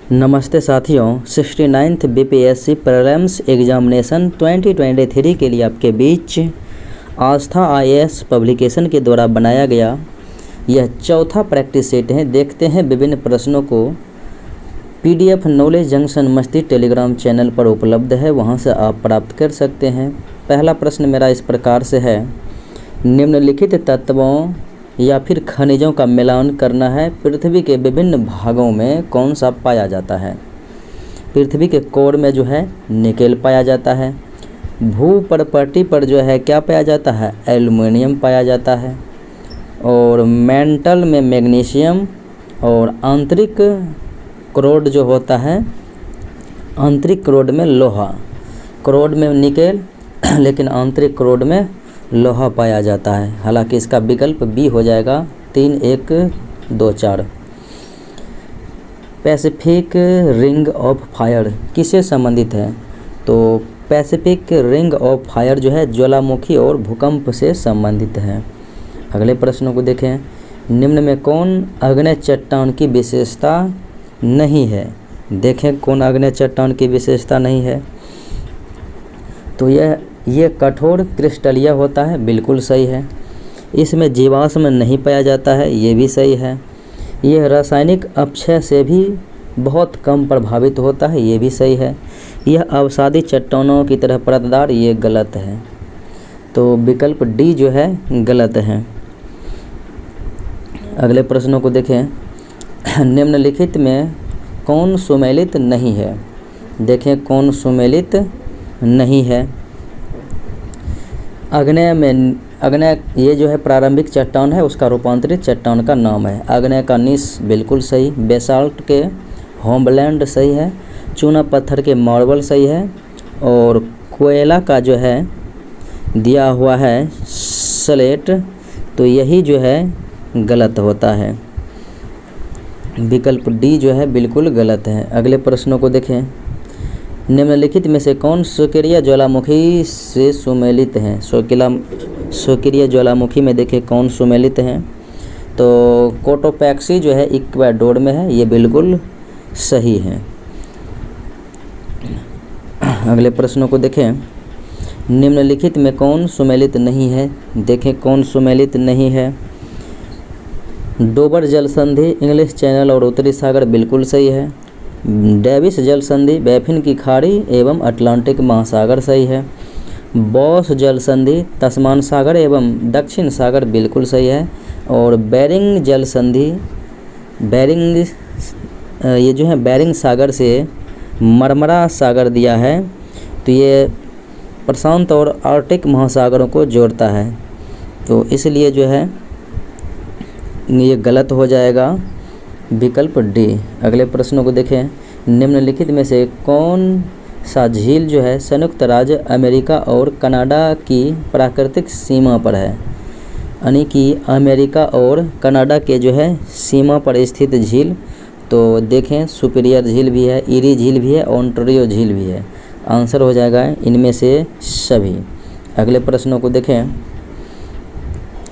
नमस्ते साथियों, 69th BPSC prelims examination 2023 के लिए आपके बीच आस्था आईएएस पब्लिकेशन के द्वारा बनाया गया यह चौथा प्रैक्टिस सेट है। देखते हैं विभिन्न प्रश्नों को। पीडीएफ नॉलेज जंक्शन मस्ती टेलीग्राम चैनल पर उपलब्ध है, वहां से आप प्राप्त कर सकते हैं। पहला प्रश्न मेरा इस प्रकार से है, निम्नलिखित तत्वों या फिर खनिजों का मिलान करना है। पृथ्वी के विभिन्न भागों में कौन सा पाया जाता है? पृथ्वी के कोर में जो है निकेल पाया जाता है। भूपटपट्टी पर जो है क्या पाया जाता है? एल्युमिनियम पाया जाता है। और मेंटल में मैग्नीशियम। और आंतरिक क्रोड जो होता है, आंतरिक क्रोड में लोहा। क्रोड में निकेल लेकिन आंतरिक क्रोड में लोहा पाया जाता है। हालांकि इसका विकल्प बी हो जाएगा 3, 1, 2, 4। पैसिफिक रिंग ऑफ फायर किससे संबंधित है? तो पैसिफिक रिंग ऑफ फायर जो है ज्वालामुखी और भूकंप से संबंधित है। अगले प्रश्नों को देखें। निम्न में कौन आग्नेय चट्टान की विशेषता नहीं है? देखें कौन आग्नेय चट्टान की विशेषता नहीं है। तो यह कठोर क्रिस्टलीय होता है, बिल्कुल सही है। इसमें जीवाश्म नहीं पाया जाता है, ये भी सही है। यह रासायनिक अपक्षय से भी बहुत कम प्रभावित होता है, ये भी सही है। यह अवसादी चट्टानों की तरह परतदार, ये गलत है। तो विकल्प डी जो है गलत है। अगले प्रश्नों को देखें। निम्नलिखित में कौन सुमेलित नहीं है? देखें कौन सुमेलित नहीं है। आग्नेय ये जो है प्रारंभिक चट्टान है, उसका रूपांतरित चट्टान का नाम है। आग्नेय का नीस बिल्कुल सही। बेसाल्ट के होमलैंड सही है। चूना पत्थर के मार्बल सही है। और कोयला का जो है दिया हुआ है स्लेट, तो यही जो है गलत होता है। विकल्प डी जो है बिल्कुल गलत है। अगले प्रश्नों को देखें। निम्नलिखित में से कौन स्वकीय ज्वालामुखी से सुमेलित है? स्वकीय ज्वालामुखी में देखें कौन सुमेलित है। तो कोटोपैक्सी जो है इक्वाडोर में है, ये बिल्कुल सही है। अगले प्रश्नों को देखें। निम्नलिखित में कौन सुमेलित नहीं है? देखें कौन सुमेलित नहीं है। डोबर जल संधि, इंग्लिश चैनल और उत्तरी सागर बिल्कुल सही है। डेविस जल संधि, बैफिन की खाड़ी एवं अटलांटिक महासागर सही है। बॉस जल संधि, तस्मान सागर एवं दक्षिण सागर बिल्कुल सही है। और बेरिंग जल संधि, ये जो है बेरिंग सागर से मरमरा सागर दिया है, तो ये प्रशांत और आर्कटिक महासागरों को जोड़ता है, तो इसलिए जो है ये गलत हो जाएगा, विकल्प डी। अगले प्रश्नों को देखें। निम्नलिखित में से कौन सा झील जो है संयुक्त राज्य अमेरिका और कनाडा की प्राकृतिक सीमा पर है? यानी कि अमेरिका और कनाडा के जो है सीमा पर स्थित झील। तो देखें सुपीरियर झील भी है, ईरी झील भी है, ओंटारियो झील भी है। आंसर हो जाएगा इनमें से सभी। अगले प्रश्नों को देखें।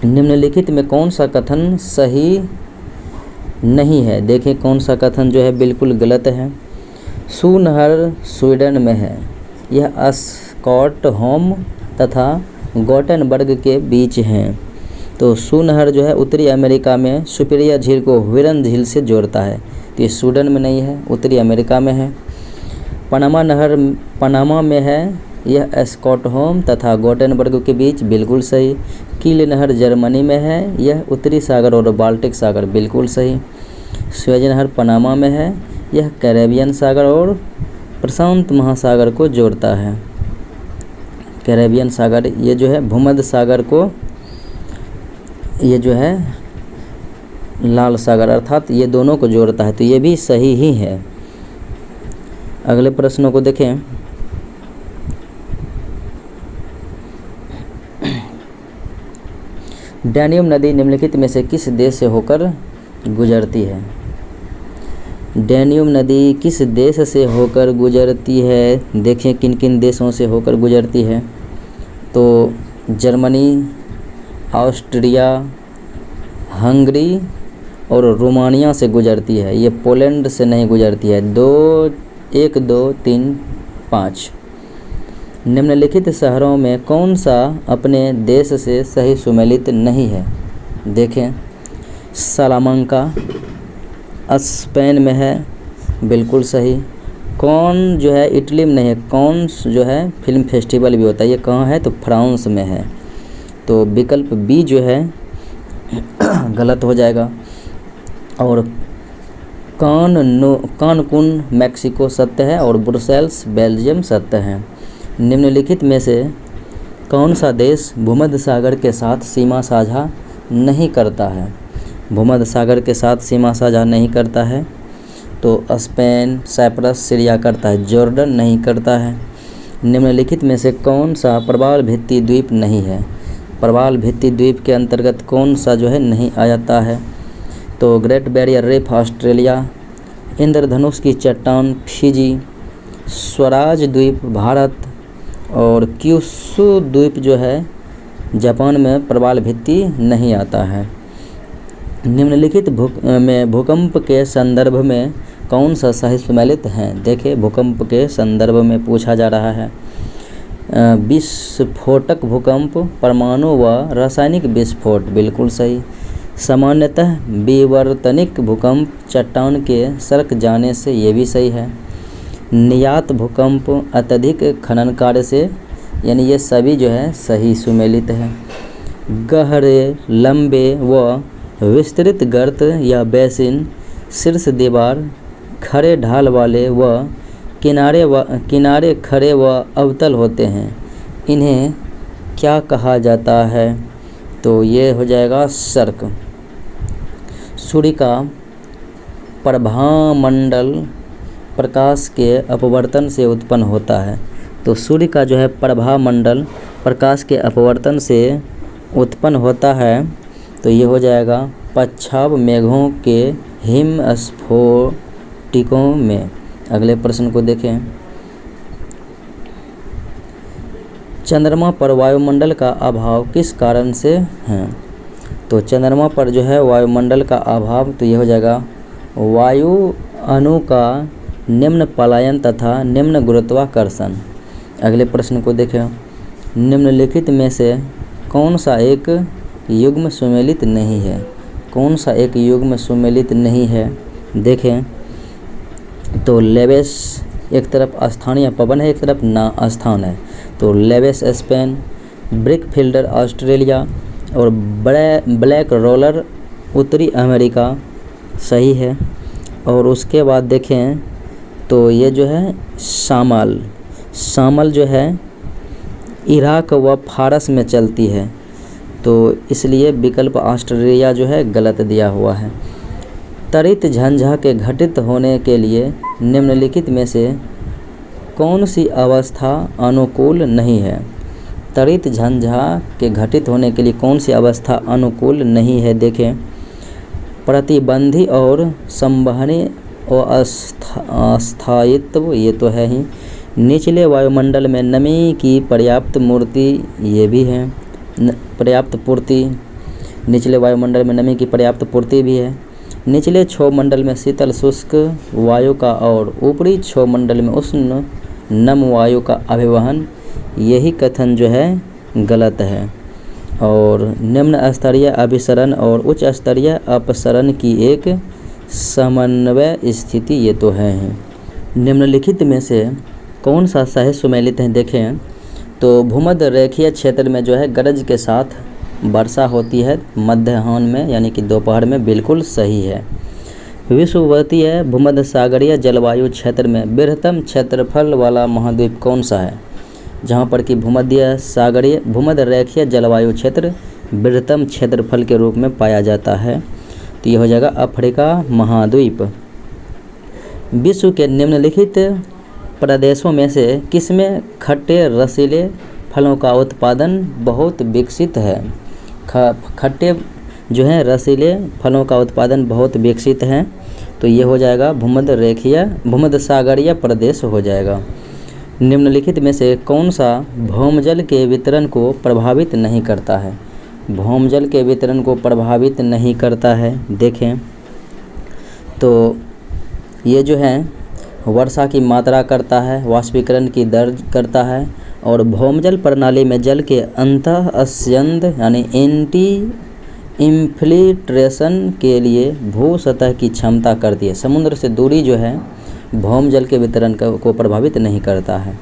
निम्नलिखित में कौन सा कथन सही नहीं है? देखें कौन सा कथन जो है बिल्कुल गलत है। सू नहर स्वीडन में है, यह स्टॉकहोम तथा गोटेनबर्ग के बीच है। तो सू नहर जो है उत्तरी अमेरिका में सुपीरियर झील को ह्यूरन झील से जोड़ता है, तो ये स्वीडन में नहीं है, उत्तरी अमेरिका में है। पनामा नहर पनामा में है, यह स्टॉकहोम तथा गोटेनबर्ग के बीच बिल्कुल सही। कील नहर जर्मनी में है, यह उत्तरी सागर और बाल्टिक सागर बिल्कुल सही। स्वेज नहर पनामा में है, यह कैरेबियन सागर और प्रशांत महासागर को जोड़ता है। कैरेबियन सागर ये जो है भूमध्य सागर को, ये जो है लाल सागर अर्थात ये दोनों को जोड़ता है, तो ये भी सही ही है। अगले प्रश्नों को देखें। डैन्यूब नदी निम्नलिखित में से किस देश से होकर गुजरती है? डैन्यूब नदी किस देश से होकर गुजरती है? देखें किन किन देशों से होकर गुजरती है। तो जर्मनी, ऑस्ट्रिया, हंगरी और रोमानिया से गुजरती है, ये पोलैंड से नहीं गुजरती है। 1 2 3 5। निम्नलिखित शहरों में कौन सा अपने देश से सही सुमेलित नहीं है? देखें, सलामंका स्पेन में है, बिल्कुल सही। कौन जो है इटली में नहीं है। कौन जो है फिल्म फेस्टिवल भी होता है, ये कहाँ है? तो फ्रांस में है। तो विकल्प बी जो है गलत हो जाएगा। और कानकुन मैक्सिको सत्य है और ब्रुसेल्स बेल्जियम सत्य है। निम्नलिखित में से कौन सा देश भूमध्य सागर के साथ सीमा साझा नहीं करता है? भूमध्य सागर के साथ सीमा साझा नहीं करता है तो स्पेन, साइप्रस, सीरिया करता है, जॉर्डन नहीं करता है। निम्नलिखित में से कौन सा प्रवाल भित्ति द्वीप नहीं है? प्रवाल भित्ति द्वीप के अंतर्गत कौन सा जो है नहीं आ जाता है? तो ग्रेट बैरियर रीफ ऑस्ट्रेलिया, इंद्रधनुष की चट्टान फिजी, स्वराज द्वीप भारत और क्यूशू द्वीप जो है जापान में प्रवाल भित्ति नहीं आता है। निम्नलिखित भूकंप के संदर्भ में कौन सा सही सुमेलित है? देखिए, भूकंप के संदर्भ में पूछा जा रहा है। विस्फोटक भूकंप, परमाणु व रासायनिक विस्फोट, बिल्कुल सही। सामान्यतः विवर्तनिक भूकंप, चट्टान के सरक जाने से, ये भी सही है। नियात भूकंप, अत्यधिक खनन कार्य से, यानी ये सभी जो है सही सुमेलित है। गहरे, लंबे व विस्तृत गर्त या बेसिन, शीर्ष दीवार, खड़े ढाल वाले व किनारे खड़े व अवतल होते हैं, इन्हें क्या कहा जाता है? तो ये हो जाएगा सर्क। सूर्य का प्रभामंडल प्रकाश के अपवर्तन से उत्पन्न होता है। तो सूर्य का जो है प्रभामंडल प्रकाश के अपवर्तन से उत्पन्न होता है, तो ये हो जाएगा पच्छाव मेघों के हिमस्फोटिकों में। अगले प्रश्न को देखें। चंद्रमा पर वायुमंडल का अभाव किस कारण से है? तो चंद्रमा पर जो है वायुमंडल का अभाव, तो ये हो जाएगा वायु अणु का निम्न पलायन तथा निम्न गुरुत्वाकर्षण। अगले प्रश्न को देखें। निम्नलिखित में से कौन सा एक युग्म सुमेलित नहीं है? कौन सा एक युग्म सुमेलित नहीं है? देखें, तो लेवेस एक तरफ स्थानीय पवन है, एक तरफ ना स्थान है। तो लेवेस स्पेन, ब्रिक फील्डर ऑस्ट्रेलिया और ब्लैक रोलर उत्तरी अमेरिका सही है। और उसके बाद देखें तो ये जो है शामल जो है इराक व फारस में चलती है, तो इसलिए विकल्प ऑस्ट्रेलिया जो है गलत दिया हुआ है। तड़ित झंझा के घटित होने के लिए निम्नलिखित में से कौन सी अवस्था अनुकूल नहीं है? तड़ित झंझा के घटित होने के लिए कौन सी अवस्था अनुकूल नहीं है? देखें, प्रतिबंधी और संवहनी और अस्थायित्व, ये तो है ही। निचले वायुमंडल में नमी की पर्याप्त मूर्ति, ये भी है, पर्याप्त पूर्ति। निचले वायुमंडल में नमी की पर्याप्त पूर्ति भी है। निचले क्षोभमंडल में शीतल शुष्क वायु का और ऊपरी क्षोभमंडल में उष्ण नम वायु का अभिवहन, यही कथन जो है गलत है। और निम्न स्तरीय अभिसरण और उच्च स्तरीय अपसरण की एक समन्वय स्थिति, ये तो है ही। निम्नलिखित में से कौन सा सही सुमेलित है? देखें, तो भूमध्य रेखीय क्षेत्र में जो है गरज के साथ वर्षा होती है मध्याह्न में, यानी कि दोपहर में, बिल्कुल सही है। विषुवतीय भूमध्य सागरीय जलवायु क्षेत्र में बृहत्तम क्षेत्रफल वाला महाद्वीप कौन सा है? जहाँ पर कि भूमध्य रेखीय जलवायु क्षेत्र बृहत्तम क्षेत्रफल के रूप में पाया जाता है, तो यह हो जाएगा अफ्रीका महाद्वीप। विश्व के निम्नलिखित प्रदेशों में से किसमें खट्टे रसीले फलों का उत्पादन बहुत विकसित है? खट्टे जो हैं रसीले फलों का उत्पादन बहुत विकसित है, तो ये हो जाएगा भूमध्य सागरीय प्रदेश हो जाएगा। निम्नलिखित में से कौन सा भौमजल के वितरण को प्रभावित नहीं करता है? भौमजल के वितरण को प्रभावित नहीं करता है। देखें, तो ये जो है वर्षा की मात्रा करता है, वाष्पीकरण की दर करता है और भौमजल प्रणाली में जल के अंतःस्यंद यानी एंटी इन्फिल्ट्रेशन के लिए भू सतह की क्षमता करती है। समुद्र से दूरी जो है भौम जल के वितरण को प्रभावित नहीं करता है।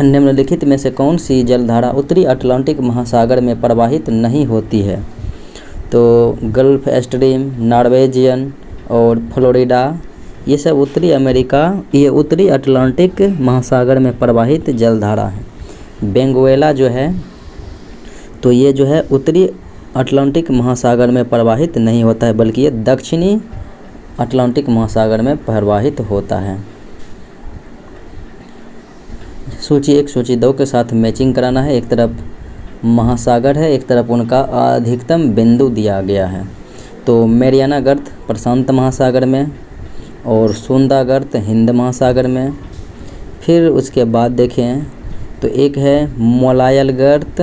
निम्नलिखित में से कौन सी जलधारा उत्तरी अटलांटिक महासागर में प्रवाहित नहीं होती है? तो गल्फ स्ट्रीम, नॉर्वेजियन और फ्लोरिडा, ये सब ये उत्तरी अटलांटिक महासागर में प्रवाहित जलधारा है। बेंगुएला जो है तो ये जो है उत्तरी अटलांटिक महासागर में प्रवाहित नहीं होता है, बल्कि ये दक्षिणी अटलांटिक महासागर में प्रवाहित होता है। सूची 1 सूची 2 के साथ मैचिंग कराना है। एक तरफ महासागर है, एक तरफ उनका अधिकतम बिंदु दिया गया है। तो मैरियाना गर्त प्रशांत महासागर में और सुंदा गर्त हिंद महासागर में। फिर उसके बाद देखें तो एक है मोलायल गर्त।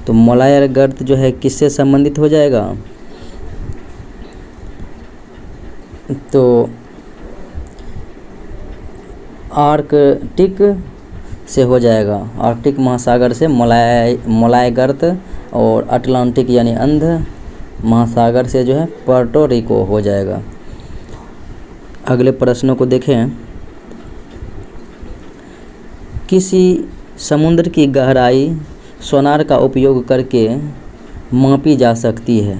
तो मोलायल गर्त जो है किससे संबंधित हो जाएगा? तो आर्कटिक से हो जाएगा, आर्कटिक महासागर से मोलाय गर्त, और अटलांटिक यानी अंध महासागर से जो है पुर्टो रिको हो जाएगा। अगले प्रश्नों को देखें। किसी समुद्र की गहराई सोनार का उपयोग करके मापी जा सकती है,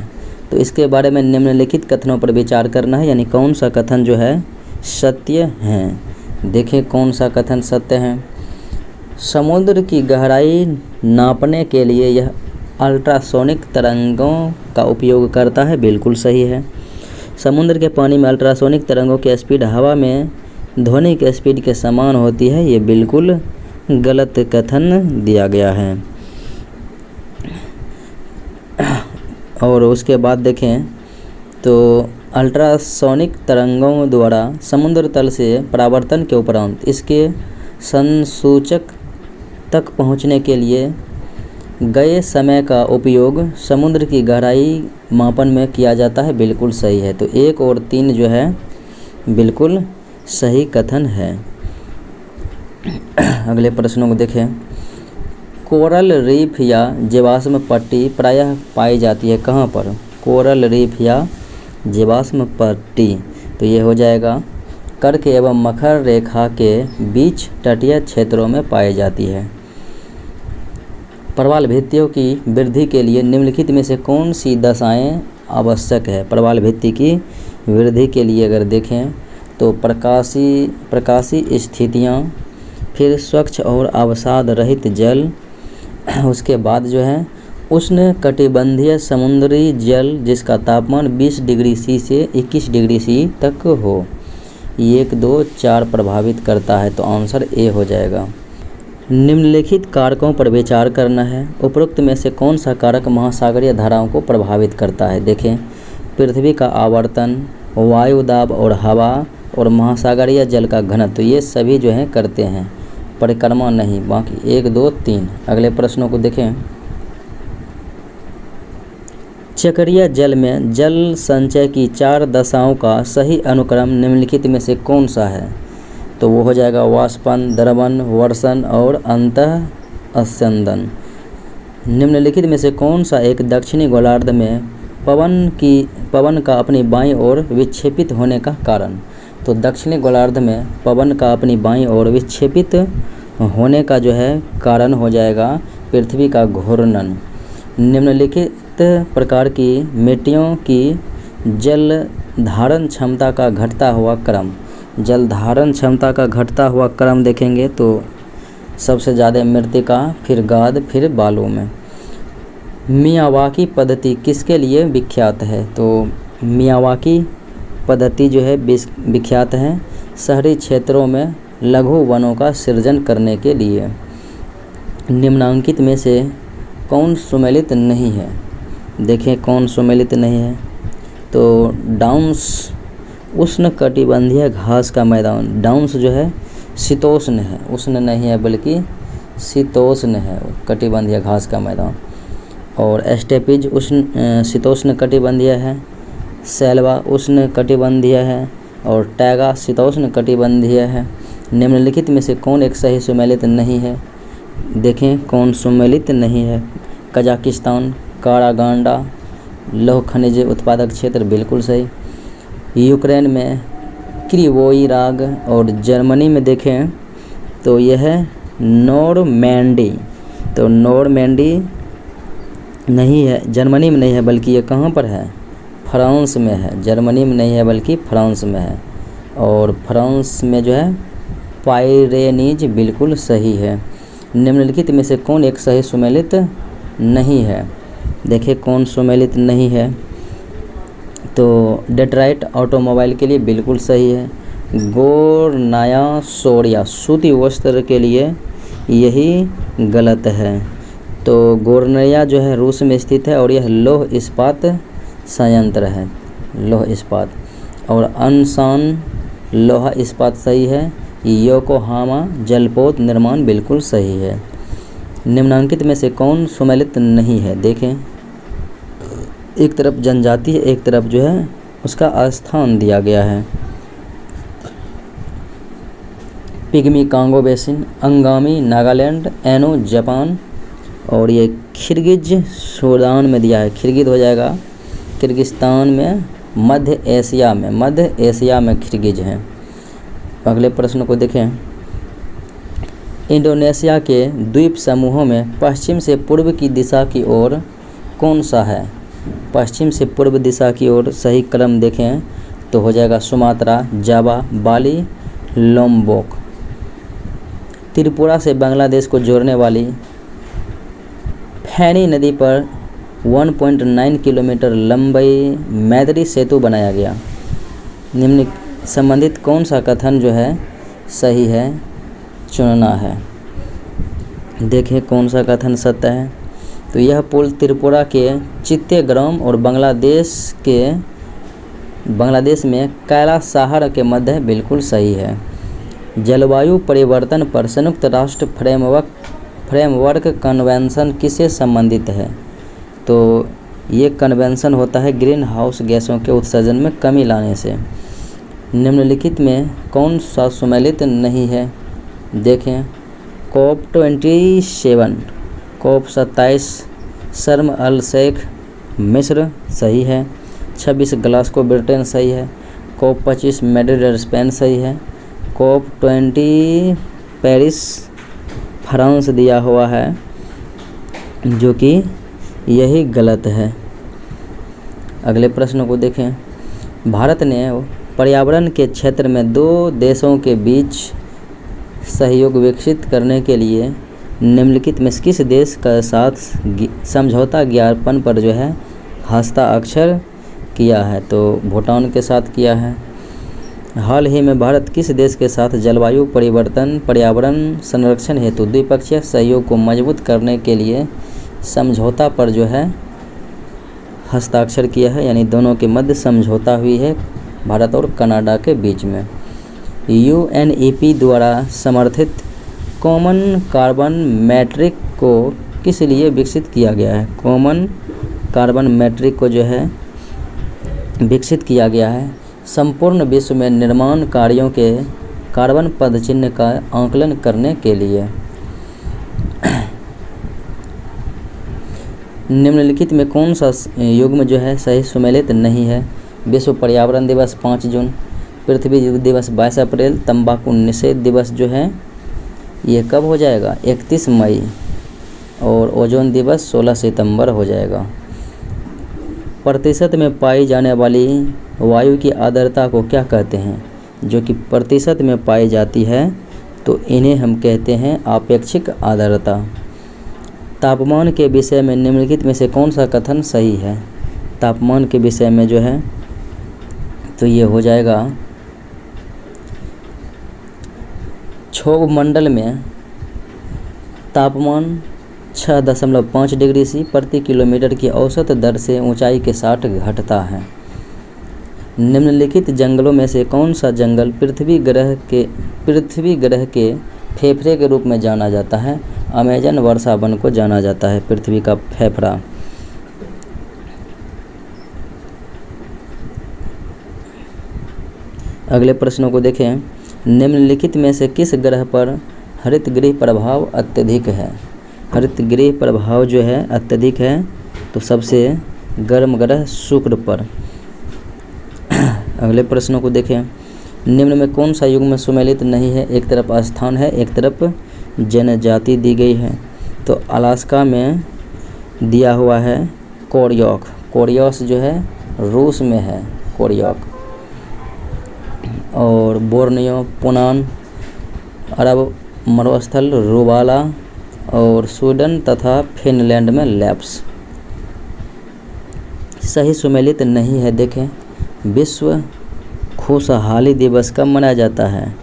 तो इसके बारे में निम्नलिखित कथनों पर विचार करना है, यानी कौन सा कथन जो है सत्य है। देखें कौन सा कथन सत्य है। समुद्र की गहराई नापने के लिए यह अल्ट्रासोनिक तरंगों का उपयोग करता है, बिल्कुल सही है। समुद्र के पानी में अल्ट्रासोनिक तरंगों की स्पीड हवा में ध्वनि की स्पीड के समान होती है, ये बिल्कुल गलत कथन दिया गया है। और उसके बाद देखें तो अल्ट्रासोनिक तरंगों द्वारा समुद्र तल से परावर्तन के उपरांत इसके संसूचक तक पहुंचने के लिए गए समय का उपयोग समुद्र की गहराई मापन में किया जाता है, बिल्कुल सही है। तो 1 और 3 जो है बिल्कुल सही कथन है। अगले प्रश्नों को देखें। कोरल रीफ या जीवाश्म पट्टी प्रायः पाई जाती है कहाँ पर? कोरल रीफ या जीवाश्म पट्टी, तो ये हो जाएगा कर्क एवं मकर रेखा के बीच तटीय क्षेत्रों में पाई जाती है। प्रवाल भित्तियों की वृद्धि के लिए निम्नलिखित में से कौन सी दशाएं आवश्यक है? प्रवाल भित्ति की वृद्धि के लिए अगर देखें तो प्रकाशी स्थितियाँ, फिर स्वच्छ और अवसाद रहित जल, उसके बाद जो है उष्ण कटिबंधीय समुद्री जल जिसका तापमान 20 डिग्री सी से 21 डिग्री सी तक हो। 1, 2, 4 प्रभावित करता है, तो आंसर ए हो जाएगा। निम्नलिखित कारकों पर विचार करना है। उपरोक्त में से कौन सा कारक महासागरीय धाराओं को प्रभावित करता है? देखें पृथ्वी का आवर्तन, वायु दाब और हवा, और महासागरीय जल का घनत्व, ये सभी जो हैं करते हैं, परिक्रमा नहीं, बाकी 1, 2, 3। अगले प्रश्नों को देखें। चक्रीय जल में जल संचय की 4 दशाओं का सही अनुक्रम निम्नलिखित में से कौन सा है? तो वो हो जाएगा वाष्पन, द्रवण, वर्षण और अंतःस्यंदन। निम्नलिखित में से कौन सा एक दक्षिणी गोलार्ध में पवन का अपनी बाईं ओर विक्षेपित होने का कारण? तो दक्षिणी गोलार्ध में पवन का अपनी बाईं ओर विक्षेपित होने का जो है कारण हो जाएगा पृथ्वी का घूर्णन। निम्नलिखित प्रकार की मिट्टियों की जल धारण क्षमता का घटता हुआ क्रम। जल धारण क्षमता का घटता हुआ क्रम देखेंगे तो सबसे ज़्यादा मृत्तिका, फिर गाद, फिर बालू में। मियावाकी पद्धति किसके लिए विख्यात है? तो मियावाकी पद्धति जो है विख्यात है शहरी क्षेत्रों में लघु वनों का सृजन करने के लिए। निम्नांकित में से कौन सुमेलित नहीं है? देखें कौन सुमेलित नहीं है। तो डाउन्स उष्ण कटिबंधीय घास का मैदान, डाउन्स जो है शीतोष्ण है, उष्ण नहीं है बल्कि शीतोष्ण है, कटिबंधीय घास का मैदान। और स्टेपिज उष्ण शीतोष्ण कटिबंधीय है। सैलवा उष्ण कटिबंधीय है और टैगा शीतोष्ण कटिबंधीय है। निम्नलिखित में से कौन एक सही सुमेलित नहीं है? देखें कौन सुमेलित नहीं है। कजाकिस्तान, कारागांडा, लौह खनिज उत्पादक क्षेत्र, बिल्कुल सही। यूक्रेन में क्रिवोई राग और जर्मनी में देखें तो यह है नॉरमैंडी। तो नॉरमैंडी नहीं है, जर्मनी में नहीं है, बल्कि ये कहाँ पर है? फ्रांस में है। जर्मनी में नहीं है बल्कि फ्रांस में है। और फ्रांस में जो है पाइरेनीज, बिल्कुल सही है। निम्नलिखित में से कौन एक सही सुमेलित नहीं है? देखिए कौन सुमेलित नहीं है। तो डेट्राइट ऑटोमोबाइल के लिए बिल्कुल सही है। गोरनाया सोरिया सूती वस्त्र के लिए यही गलत है। तो गोरनया जो है रूस में स्थित है और यह लौह इस्पात संयंत्र है, लौह इस्पात। और अनसान लोहा इस्पात सही है। योकोहामा जलपोत निर्माण, बिल्कुल सही है। निम्नांकित में से कौन सुमेलित नहीं है? देखें एक तरफ जनजाति है, एक तरफ जो है उसका स्थान दिया गया है। Pygmy Congo basin, Angami Nagaland, Ainu Japan और ये किर्गिज सूडान में दिया है। किर्गिज हो जाएगा किर्गिस्तान में, मध्य एशिया में किर्गिज है। अगले प्रश्न को देखें। इंडोनेशिया के द्वीप समूहों में पश्चिम से पूर्व की दिशा की ओर कौन सा है? पश्चिम से पूर्व दिशा की ओर सही क्रम देखें तो हो जाएगा सुमात्रा, जावा, बाली, लोम्बोक। त्रिपुरा से बांग्लादेश को जोड़ने वाली फैनी नदी पर 1.9 किलोमीटर लंबी मैत्री सेतु बनाया गया। निम्न संबंधित कौन सा कथन जो है सही है चुनना है। देखें कौन सा कथन सत्य है। तो यह पुल त्रिपुरा के चित्तेग्राम और बांग्लादेश में कैलाशहर के मध्य, बिल्कुल सही है। जलवायु परिवर्तन पर संयुक्त राष्ट्र फ्रेमवर्क कन्वेंशन किससे संबंधित है? तो ये कन्वेंशन होता है ग्रीन हाउस गैसों के उत्सर्जन में कमी लाने से। निम्नलिखित में कौन सा सुमेलित नहीं है? देखें COP27, COP27 शर्म अल शेख मिस्र, सही है। 26 ग्लासगो ब्रिटेन, सही है। COP25 मैड्रिड स्पेन, सही है। COP20 पेरिस फ्रांस दिया हुआ है, जो कि यही गलत है। अगले प्रश्न को देखें। भारत ने पर्यावरण के क्षेत्र में दो देशों के बीच सहयोग विकसित करने के लिए निम्नलिखित में किस देश के साथ समझौता ज्ञापन पर जो है हस्ताक्षर किया है? तो भूटान के साथ किया है। हाल ही में भारत किस देश के साथ जलवायु परिवर्तन पर्यावरण संरक्षण हेतु द्विपक्षीय सहयोग को मजबूत करने के लिए समझौता पर जो है हस्ताक्षर किया है? यानी दोनों के मध्य समझौता हुई है भारत और कनाडा के बीच में। UNEP द्वारा समर्थित कॉमन कार्बन मैट्रिक को किस लिए विकसित किया गया है? कॉमन कार्बन मैट्रिक को जो है विकसित किया गया है संपूर्ण विश्व में निर्माण कार्यों के कार्बन पदचिह्न का आंकलन करने के लिए। निम्नलिखित में कौन सा युग्म जो है सही सुमेलित नहीं है? विश्व पर्यावरण दिवस 5 जून, पृथ्वी दिवस 22 अप्रैल, तंबाकू निषेध दिवस जो है ये कब हो जाएगा? 31 मई, और ओजोन दिवस 16 सितंबर हो जाएगा। प्रतिशत में पाई जाने वाली वायु की आर्द्रता को क्या कहते हैं? जो कि प्रतिशत में पाई जाती है तो इन्हें हम कहते हैं आपेक्षिक आर्द्रता। तापमान के विषय में निम्नलिखित में से कौन सा कथन सही है? तापमान के विषय में जो है तो ये हो जाएगा क्षोभ मंडल में तापमान 6.5 डिग्री सी प्रति किलोमीटर की औसत दर से ऊंचाई के साथ घटता है। निम्नलिखित जंगलों में से कौन सा जंगल पृथ्वी ग्रह के फेफड़े के रूप में जाना जाता है? अमेजन वर्षा वन को जाना जाता है पृथ्वी का फेफड़ा। अगले प्रश्नों को देखें। निम्नलिखित में से किस ग्रह पर हरित गृह प्रभाव अत्यधिक है? हरित गृह प्रभाव जो है अत्यधिक है, तो सबसे गर्म ग्रह शुक्र पर। अगले प्रश्नों को देखें। निम्न में कौन सा युग्म सुमेलित नहीं है? एक तरफ स्थान है, एक तरफ जनजाति दी गई है। तो अलास्का में दिया हुआ है कोरियोक। कोरियोस जो है रूस में है, कोरियोक। और बोर्नियो, पुनान, अरब मरुस्थल रुवाला, और स्वीडन तथा फिनलैंड में लैप्स। सही सुमेलित नहीं है। देखें, विश्व खुशहाली दिवस कब मनाया जाता है?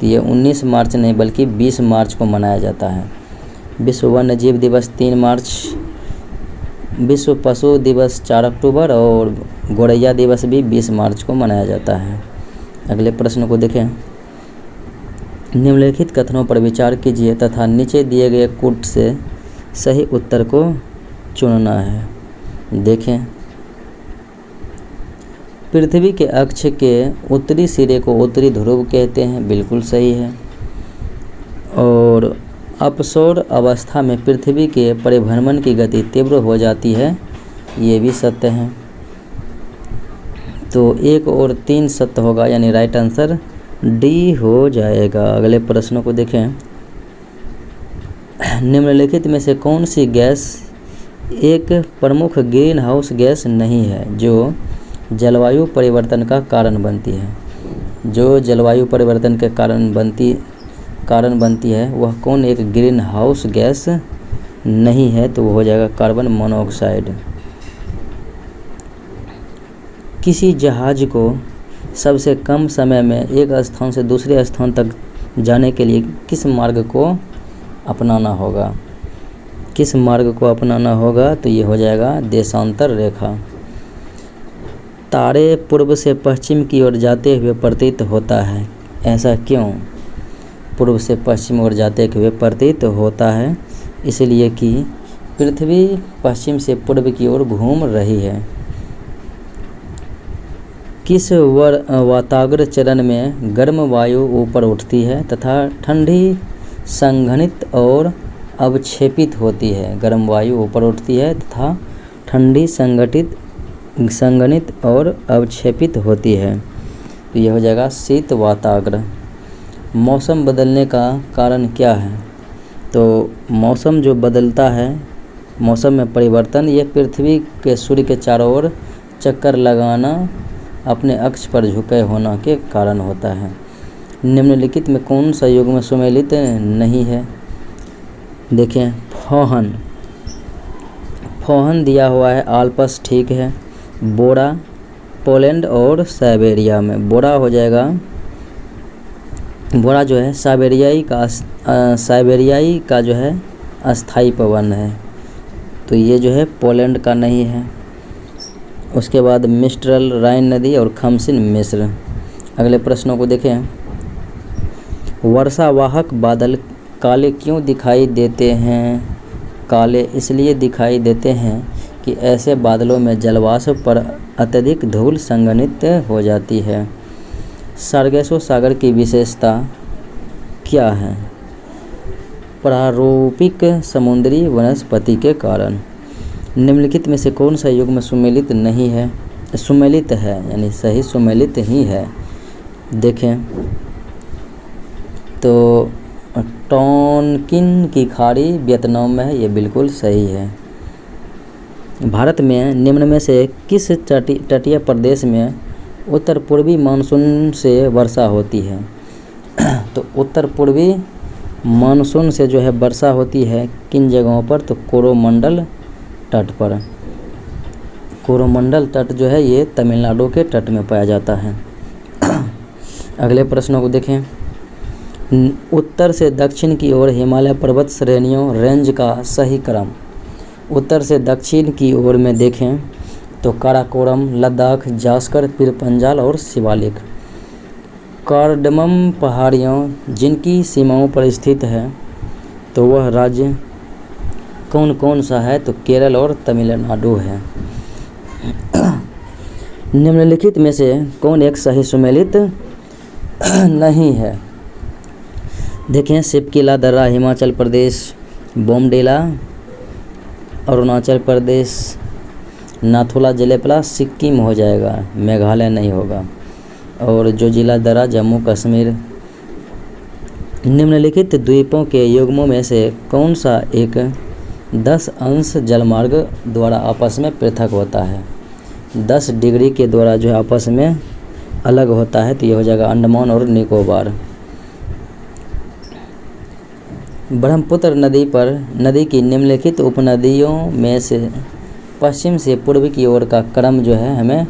तो ये 19 मार्च नहीं बल्कि 20 मार्च को मनाया जाता है। विश्व वन्य जीव दिवस 3 मार्च, विश्व पशु दिवस 4 अक्टूबर और गौरैया दिवस भी 20 मार्च को मनाया जाता है। अगले प्रश्न को देखें। निम्नलिखित कथनों पर विचार कीजिए तथा नीचे दिए गए कूट से सही उत्तर को चुनना है। देखें, पृथ्वी के अक्ष के उत्तरी सिरे को उत्तरी ध्रुव कहते हैं, बिल्कुल सही है। और अपसौर अवस्था में पृथ्वी के परिभ्रमण की गति तीव्र हो जाती है, ये भी सत्य है। तो 1 और 3 सत्य होगा, यानी राइट आंसर डी हो जाएगा। अगले प्रश्नों को देखें। निम्नलिखित में से कौन सी गैस एक प्रमुख ग्रीन हाउस गैस नहीं है जो जलवायु परिवर्तन का कारण बनती है? जो जलवायु परिवर्तन के कारण बनती है वह कौन एक ग्रीन हाउस गैस नहीं है? तो वो हो जाएगा कार्बन मोनोऑक्साइड। किसी जहाज को सबसे कम समय में एक स्थान से दूसरे स्थान तक जाने के लिए किस मार्ग को अपनाना होगा? किस मार्ग को अपनाना होगा? तो ये हो जाएगा देशांतर रेखा। तारे पूर्व से पश्चिम की ओर जाते हुए प्रतीत होता है, ऐसा क्यों? पूर्व से पश्चिम ओर जाते हुए प्रतीत होता है इसलिए कि पृथ्वी पश्चिम से पूर्व की ओर घूम रही है। किस वाताग्र चरण में गर्म वायु ऊपर उठती है तथा ठंडी संघनित और अवक्षेपित होती है? गर्म वायु ऊपर उठती है तथा ठंडी संघनित और अवक्षेपित होती है, तो यह हो जाएगा शीत वाताग्र। मौसम बदलने का कारण क्या है? तो मौसम जो बदलता है, मौसम में परिवर्तन, ये पृथ्वी के सूर्य के चारों ओर चक्कर लगाना, अपने अक्ष पर झुके होना के कारण होता है। निम्नलिखित में कौन सा युग्म सुमेलित नहीं है? देखें, फोहन दिया हुआ है, आल्प्स ठीक है। बोरा पोलैंड और साइबेरिया में, बोरा हो जाएगा, बोरा जो है साइबेरियाई का जो है अस्थाई पवन है, तो ये जो है पोलैंड का नहीं है। उसके बाद मिस्ट्रल, राइन नदी और खमसिन मिस्र। अगले प्रश्नों को देखें। वर्षावाहक बादल काले क्यों दिखाई देते हैं? काले इसलिए दिखाई देते हैं कि ऐसे बादलों में जलवाष्प पर अत्यधिक धूल संघनित हो जाती है। सार्गेसो सागर की विशेषता क्या है? प्रारूपिक समुद्री वनस्पति के कारण। निम्नलिखित में से कौन सा युग्म सुमेलित नहीं है? सुमेलित है, यानी सही सुमेलित ही है। देखें, तो टोनकिन की खाड़ी वियतनाम में है, ये बिल्कुल सही है। भारत में निम्न में से किस तटीय प्रदेश में उत्तर पूर्वी मानसून से वर्षा होती है? तो उत्तर पूर्वी मानसून से जो है वर्षा होती है किन जगहों पर? तो कोरोमंडल तट पर। कोरोमंडल तट जो है ये तमिलनाडु के तट में पाया जाता है। अगले प्रश्नों को देखें। उत्तर से दक्षिण की ओर हिमालय पर्वत श्रेणियों रेंज का सही क्रम। उत्तर से दक्षिण की ओर में देखें तो काराकोरम, लद्दाख, जास्कर, पीर पंजाल और शिवालिक। कार्डमम पहाड़ियों जिनकी सीमाओं पर स्थित है, तो वह राज्य कौन कौन सा है? तो केरल और तमिलनाडु है। निम्नलिखित में से कौन एक सही सुमेलित नहीं है। देखें, शिपकिला दर्रा हिमाचल प्रदेश, बोमडिला अरुणाचल प्रदेश, नाथुला जलेपला सिक्किम हो जाएगा, मेघालय नहीं होगा। और जोजिला दर्रा जम्मू कश्मीर। निम्नलिखित द्वीपों के युग्मों में से कौन सा एक 10 अंश जलमार्ग द्वारा आपस में पृथक होता है? 10 डिग्री के द्वारा जो है आपस में अलग होता है, तो ये हो जाएगा अंडमान और निकोबार। ब्रह्मपुत्र नदी की निम्नलिखित उपनदियों में से पश्चिम से पूर्व की ओर का क्रम जो है हमें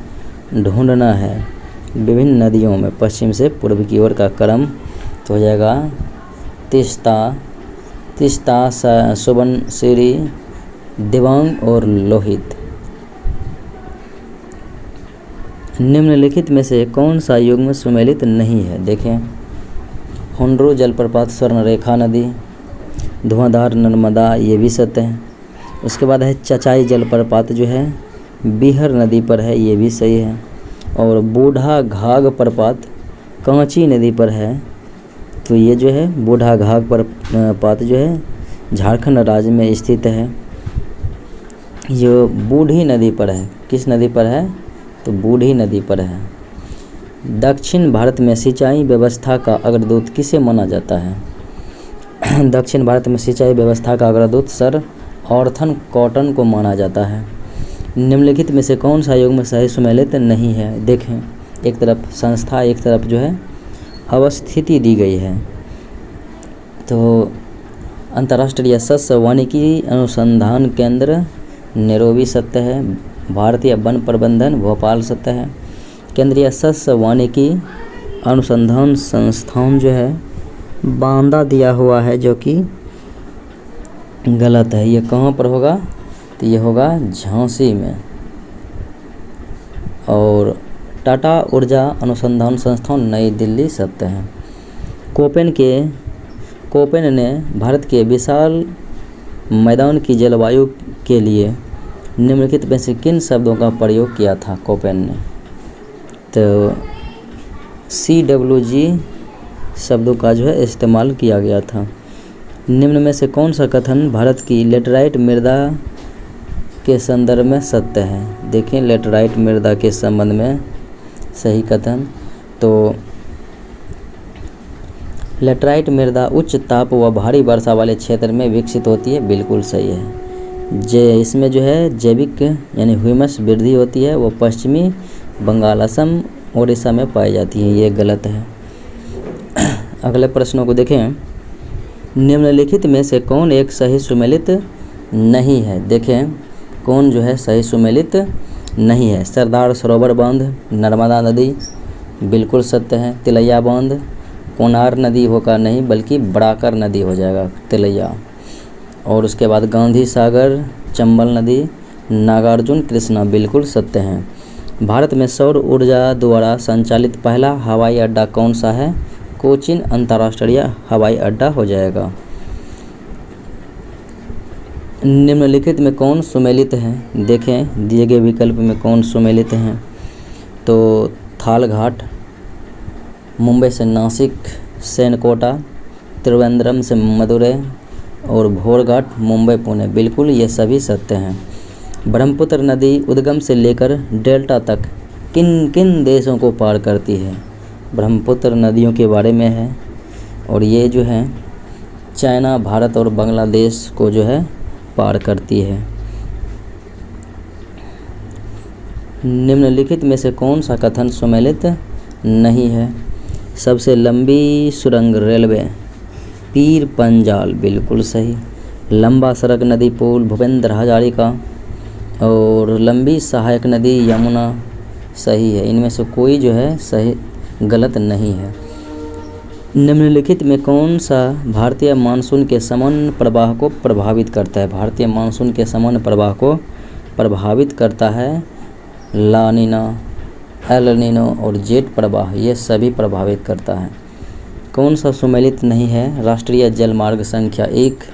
ढूंढना है। विभिन्न नदियों में पश्चिम से पूर्व की ओर का क्रम तो हो जाएगा तीस्ता, सुबनसिरी, दिबांग और लोहित। निम्नलिखित में से कौन सा युग्म सुमेलित नहीं है? देखें, हुंड्रू जलप्रपात, स्वर्णरेखा नदी, धुआंधार नर्मदा, ये भी सत्य है। उसके बाद है चचाई जलप्रपात जो है बिहार नदी पर है, ये भी सही है। और बूढ़ा घाघ प्रपात कांची नदी पर है, तो ये जो है बूढ़ा घाघ प्रपात जो है झारखंड राज्य में स्थित है। ये बूढ़ी नदी पर है। किस नदी पर है? तो बूढ़ी नदी पर है। दक्षिण भारत में सिंचाई व्यवस्था का अग्रदूत किसे माना जाता है? दक्षिण भारत में सिंचाई व्यवस्था का अग्रदूत सर ऑर्थन कॉटन को माना जाता है। निम्नलिखित में से कौन सा युग्म सही सुमेलित नहीं है? देखें, एक तरफ संस्था, एक तरफ जो है अवस्थिति दी गई है। तो अंतर्राष्ट्रीय सस्य वानिकी अनुसंधान केंद्र नैरोबी सत्य है। भारतीय वन प्रबंधन भोपाल सत्य है। केंद्रीय सस्य वानिकी अनुसंधान संस्थान जो है बांदा दिया हुआ है, जो कि गलत है। ये कहाँ पर होगा? तो ये होगा झांसी में। और टाटा ऊर्जा अनुसंधान संस्थान नई दिल्ली सत्य है। कोपेन ने भारत के विशाल मैदान की जलवायु के लिए निम्नलिखित में से किन शब्दों का प्रयोग किया था? कोपेन ने तो CWG शब्दों का जो है इस्तेमाल किया गया था। निम्न में से कौन सा कथन भारत की लेटराइट मृदा के संदर्भ में सत्य है? देखें, लेटराइट मृदा के संबंध में सही कथन, तो लेटराइट मृदा उच्च ताप व भारी वर्षा वाले क्षेत्र में विकसित होती है, बिल्कुल सही है। इसमें जो है जैविक यानी ह्यूमस वृद्धि होती है, वो पश्चिमी बंगाल, असम, ओडिशा में पाई जाती है, ये गलत है। अगले प्रश्नों को देखें। निम्नलिखित में से कौन एक सही सुमेलित नहीं है? देखें, कौन जो है सही सुमेलित नहीं है? सरदार सरोवर बांध, नर्मदा नदी, बिल्कुल सत्य है। तिलैया बांध, कोनार नदी होगा नहीं, बल्कि बड़ाकर नदी हो जाएगा तिलैया। और उसके बाद गांधी सागर, चंबल नदी, नागार्जुन, कृष्णा, बिल्कुल सत्य हैं। भारत में सौर ऊर्जा द्वारा संचालित पहला हवाई अड्डा कौन सा है? कोचीन अंतर्राष्ट्रीय हवाई अड्डा हो जाएगा। निम्नलिखित में कौन सुमेलित है? देखें, दिए गए विकल्प में कौन सुमेलित हैं? तो थालघाट, मुंबई से नासिक, सेनकोटा, त्रिवेंद्रम से मदुरै और भोरघाट, मुंबई, पुणे, बिल्कुल ये सभी सत्य हैं। ब्रह्मपुत्र नदी उद्गम से लेकर डेल्टा तक किन किन देशों को पार करती है? ब्रह्मपुत्र नदियों के बारे में है, और ये जो है चाइना, भारत और बांग्लादेश को जो है पार करती है। निम्नलिखित में से कौन सा कथन सुमेलित नहीं है? सबसे लंबी सुरंग रेलवे पीर पंजाल, बिल्कुल सही। लंबा सड़क नदी पुल भूपेंद्र हजारिका, और लंबी सहायक नदी यमुना, सही है। इनमें से कोई जो है सही गलत नहीं है। निम्नलिखित में कौन सा भारतीय मानसून के सामान्य प्रवाह को प्रभावित करता है? भारतीय मानसून के सामान्य प्रवाह को प्रभावित करता है ला नीना, एल नीनो और जेट प्रवाह, ये सभी प्रभावित करता है। कौन सा सुमेलित नहीं है? राष्ट्रीय जलमार्ग संख्या 1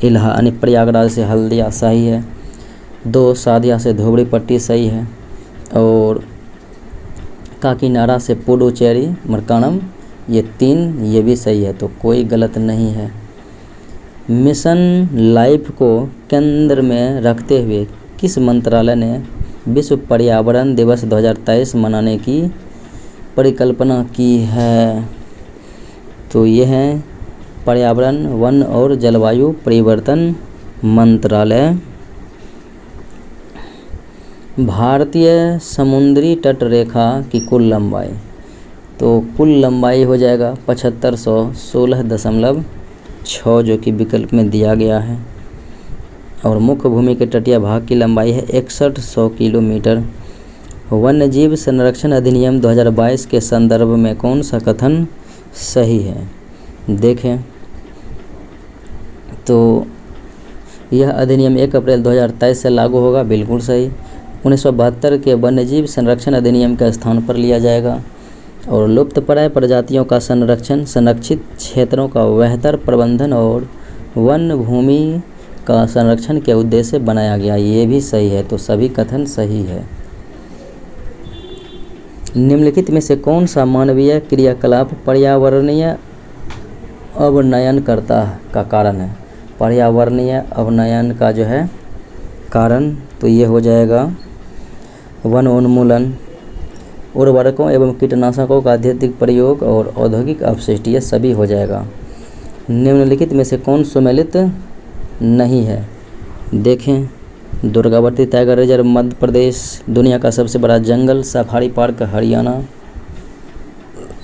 यानी प्रयागराज से हल्दिया, सही है। 2 सादिया से धोबड़ी पट्टी, सही है। और काकीनाडा से पुडुचेरी मरकानम, ये 3 ये भी सही है, तो कोई गलत नहीं है। मिशन लाइफ को केंद्र में रखते हुए किस मंत्रालय ने विश्व पर्यावरण दिवस 2023 मनाने की परिकल्पना की है? तो ये है पर्यावरण, वन और जलवायु परिवर्तन मंत्रालय। भारतीय समुद्री तट रेखा की कुल लंबाई, तो कुल लंबाई हो जाएगा 7516.6 जो कि विकल्प में दिया गया है। और मुख्य भूमि के तटीय भाग की लंबाई है 6100 किलोमीटर। वन्यजीव संरक्षण अधिनियम 2022 के संदर्भ में कौन सा कथन सही है? देखें तो यह अधिनियम 1 अप्रैल 2023 से लागू होगा, बिल्कुल सही। 1972 के वन्यजीव संरक्षण अधिनियम का स्थान पर लिया जाएगा। और लुप्तप्राय प्रजातियों का संरक्षण, संरक्षित क्षेत्रों का बेहतर प्रबंधन और वन भूमि का संरक्षण के उद्देश्य से बनाया गया, ये भी सही है, तो सभी कथन सही है। निम्नलिखित में से कौन सा मानवीय क्रियाकलाप पर्यावरणीय अवनयनकर्ता का कारण है? पर्यावरणीय अवनयन का जो है कारण, तो ये हो जाएगा वन उन्मूलन, उर्वरकों एवं कीटनाशकों का अत्यधिक प्रयोग और औद्योगिक अपशिष्ट, ये सभी हो जाएगा। निम्नलिखित में से कौन सुमेलित नहीं है? देखें, दुर्गावती टाइगर रिजर्व मध्य प्रदेश, दुनिया का सबसे बड़ा जंगल सफारी पार्क हरियाणा,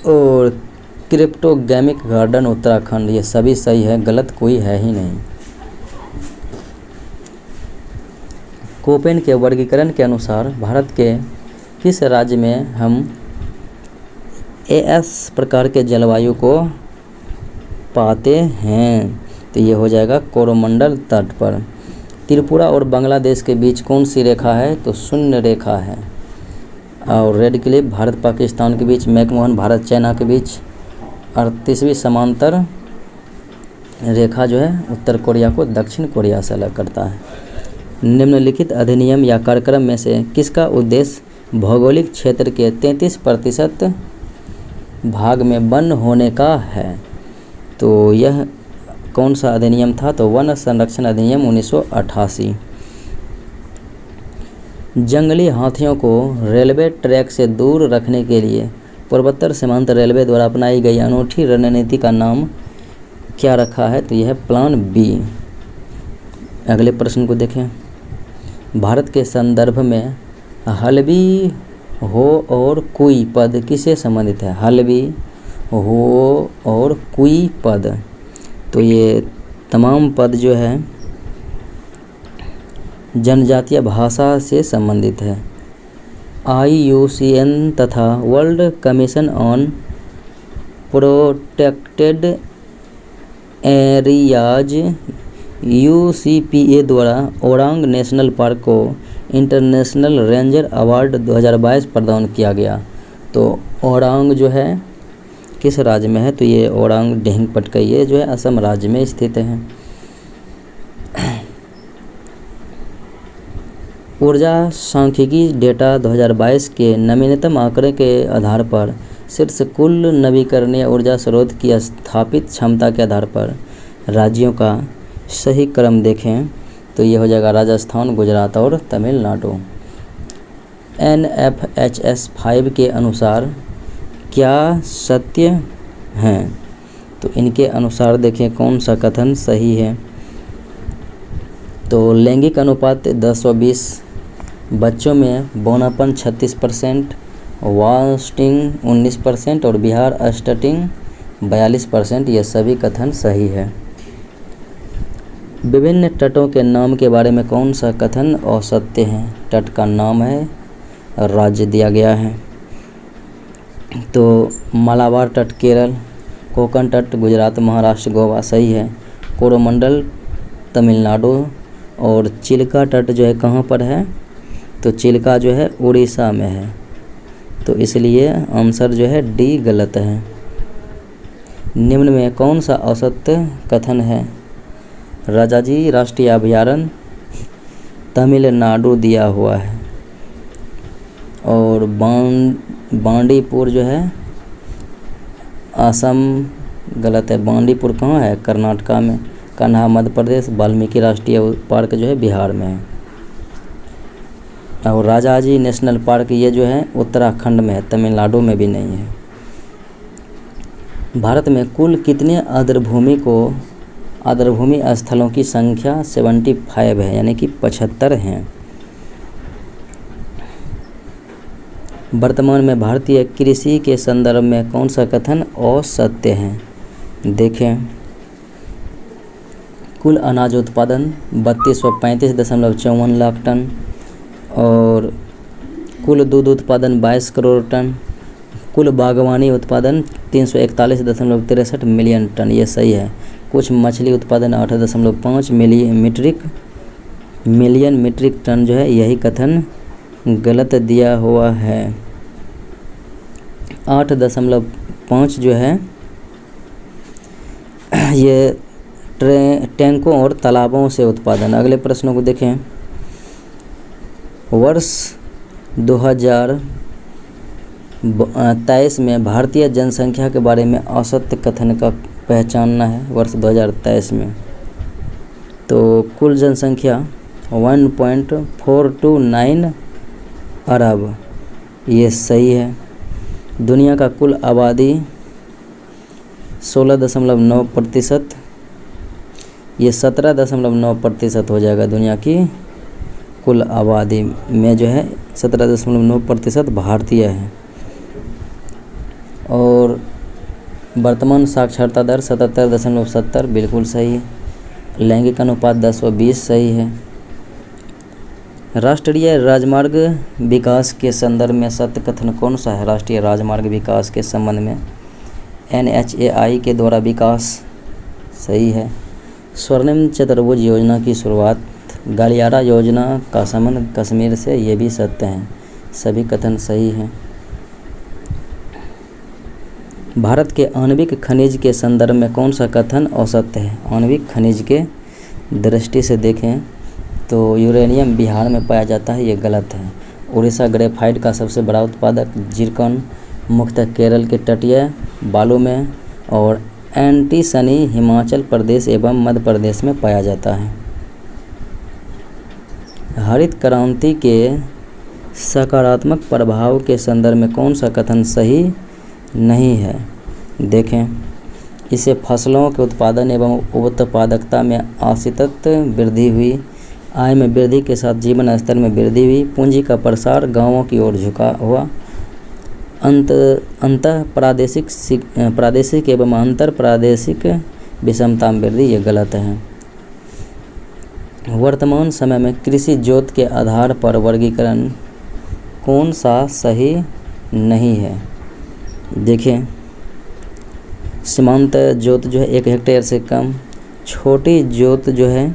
और क्रिप्टोगैमिक गार्डन उत्तराखंड, ये सभी सही है, गलत कोई है ही नहीं। कोपेन के वर्गीकरण के अनुसार भारत के किस राज्य में हम एएस प्रकार के जलवायु को पाते हैं? तो ये हो जाएगा कोरोमंडल तट पर। त्रिपुरा और बांग्लादेश के बीच कौन सी रेखा है? तो शून्य रेखा है। और रेड क्लिफ भारत पाकिस्तान के बीच, मैकमोहन भारत चाइना के बीच, 38वीं समांतर रेखा जो है उत्तर कोरिया को दक्षिण कोरिया से अलग करता है। निम्नलिखित अधिनियम या कार्यक्रम में से किसका उद्देश्य भौगोलिक क्षेत्र के 33% भाग में वन होने का है? तो यह कौन सा अधिनियम था? तो वन संरक्षण अधिनियम 1988। जंगली हाथियों को रेलवे ट्रैक से दूर रखने के लिए पूर्वोत्तर सीमांत रेलवे द्वारा अपनाई गई अनूठी रणनीति का नाम क्या रखा है? तो यह है प्लान बी। अगले प्रश्न को देखें। भारत के संदर्भ में हल्बी हो और कुई पद किससे संबंधित है? हल्बी हो और कुई पद, तो ये तमाम पद जो है जनजातीय भाषा से संबंधित है। IUCN तथा world commission on protected areas UCPA द्वारा ओरांग नेशनल पार्क को इंटरनेशनल रेंजर अवार्ड 2022 प्रदान किया गया। तो ओरांग जो है किस राज्य में है? तो ये ओरांग डेंग पटकई जो है असम राज्य में स्थित है। ऊर्जा सांख्यिकी डेटा 2022 के नवीनतम आंकड़े के आधार पर शीर्ष कुल नवीकरणीय ऊर्जा स्रोत की स्थापित क्षमता के आधार पर राज्यों का सही क्रम देखें तो ये हो जाएगा राजस्थान, गुजरात और तमिलनाडु। NFHS 5 के अनुसार क्या सत्य हैं? तो इनके अनुसार देखें कौन सा कथन सही है। तो लैंगिक अनुपात 10/20, बच्चों में बौनापन 36%, वास्टिंग 19% और बिहार स्टटिंग 42%, ये सभी कथन सही है। विभिन्न तटों के नाम के बारे में कौन सा कथन असत्य है? तट का नाम है, राज्य दिया गया है। तो मालाबार तट केरल, कोंकण तट गुजरात, महाराष्ट्र, गोवा सही है। कोरोमंडल तमिलनाडु और चिल्का तट जो है कहाँ पर है? तो चिल्का जो है उड़ीसा में है, तो इसलिए आंसर जो है डी गलत है। निम्न में कौन सा असत्य कथन है? राजाजी राष्ट्रीय अभयारण्य तमिलनाडु दिया हुआ है और बांडीपुर जो है असम, गलत है। बांडीपुर कहाँ है? कर्नाटका में। कान्हा मध्य प्रदेश। वाल्मीकि राष्ट्रीय पार्क जो है बिहार में है। और राजाजी नेशनल पार्क ये जो है उत्तराखंड में है, तमिलनाडु में भी नहीं है। भारत में कुल कितने आर्द्रभूमि स्थलों की संख्या 75 है, यानी कि 75 हैं। वर्तमान में भारतीय कृषि के संदर्भ में कौन सा कथन असत्य है? देखें, कुल अनाज उत्पादन 3235.54 लाख टन और कुल दूध उत्पादन 22 करोड़ टन, कुल बागवानी उत्पादन 341.63 मिलियन टन, ये सही है। कुछ मछली उत्पादन 8.5 मिलियन मीट्रिक टन जो है, यही कथन गलत दिया हुआ है। 8.5 जो है ये टैंकों और तालाबों से उत्पादन। अगले प्रश्नों को देखें। वर्ष 2023 में भारतीय जनसंख्या के बारे में असत्य कथन का पहचानना है। वर्ष 2023 में तो कुल जनसंख्या 1.429 अरब, ये सही है। दुनिया का कुल आबादी 16.9%, ये 17.9% हो जाएगा। दुनिया की कुल आबादी में जो है 17.9% भारतीय है। और वर्तमान साक्षरता दर 77.70 बिल्कुल सही है। लैंगिक अनुपात 10/20 सही है। राष्ट्रीय राजमार्ग विकास के संदर्भ में सत्य कथन कौन सा है? राष्ट्रीय राजमार्ग विकास के संबंध में NHAI के द्वारा विकास, सही है। स्वर्णिम चतुर्भुज योजना की शुरुआत गलियारा योजना का संबंध कश्मीर से, ये भी सत्य हैं। सभी कथन सही हैं। भारत के आणविक खनिज के संदर्भ में कौन सा कथन असत्य है? आणविक खनिज के दृष्टि से देखें तो यूरेनियम बिहार में पाया जाता है, ये गलत है। उड़ीसा ग्रेफाइट का सबसे बड़ा उत्पादक। जिरकॉन मुख्यतः केरल के तटीय बालू में और एंटीसनी हिमाचल प्रदेश एवं मध्य प्रदेश में पाया जाता है। हरित क्रांति के सकारात्मक प्रभाव के संदर्भ में कौन सा कथन सही नहीं है? देखें, इससे फसलों के उत्पादन एवं उत्पादकता में असितत वृद्धि हुई, आय में वृद्धि के साथ जीवन स्तर में वृद्धि हुई, पूंजी का प्रसार गांवों की ओर झुका हुआ, अंतः प्रादेशिक एवं अंतर प्रादेशिक विषमता में वृद्धि, ये गलत है। वर्तमान समय में कृषि जोत के आधार पर वर्गीकरण कौन सा सही नहीं है? देखें, सीमांत जोत जो है 1 हेक्टेयर से कम, छोटी जोत जो है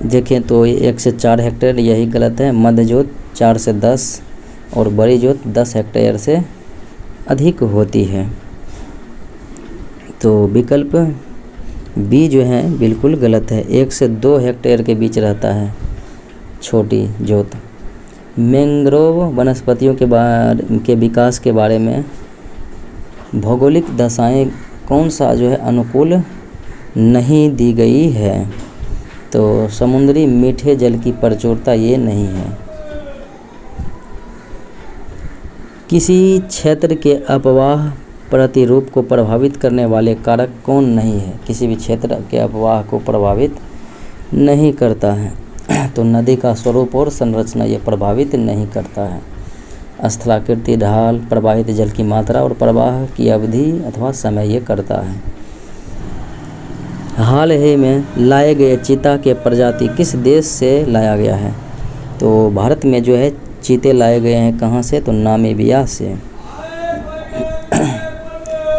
देखें तो 1 से 4 हेक्टेयर, यही गलत है। मध्य जोत 4 से 10 और बड़ी जोत 10 हेक्टेयर से अधिक होती है। तो विकल्प बी जो है बिल्कुल गलत है। 1 से 2 हेक्टेयर के बीच रहता है छोटी जोत। मैंग्रोव वनस्पतियों के विकास के बारे में भौगोलिक दशाएं कौन सा जो है अनुकूल नहीं दी गई है? तो समुद्री मीठे जल की प्रचुरता ये नहीं है। किसी क्षेत्र के अपवाह प्रतिरूप को प्रभावित करने वाले कारक कौन नहीं है? किसी भी क्षेत्र के अपवाह को प्रभावित नहीं करता है। तो नदी का स्वरूप और संरचना ये प्रभावित नहीं करता है। स्थलाकृति, ढाल, प्रवाहित जल की मात्रा और प्रवाह की अवधि अथवा समय ये करता है। हाल ही में लाए गए चीता के प्रजाति किस देश से लाया गया है? तो भारत में जो है चीते लाए गए हैं कहाँ से? तो नामीबिया से।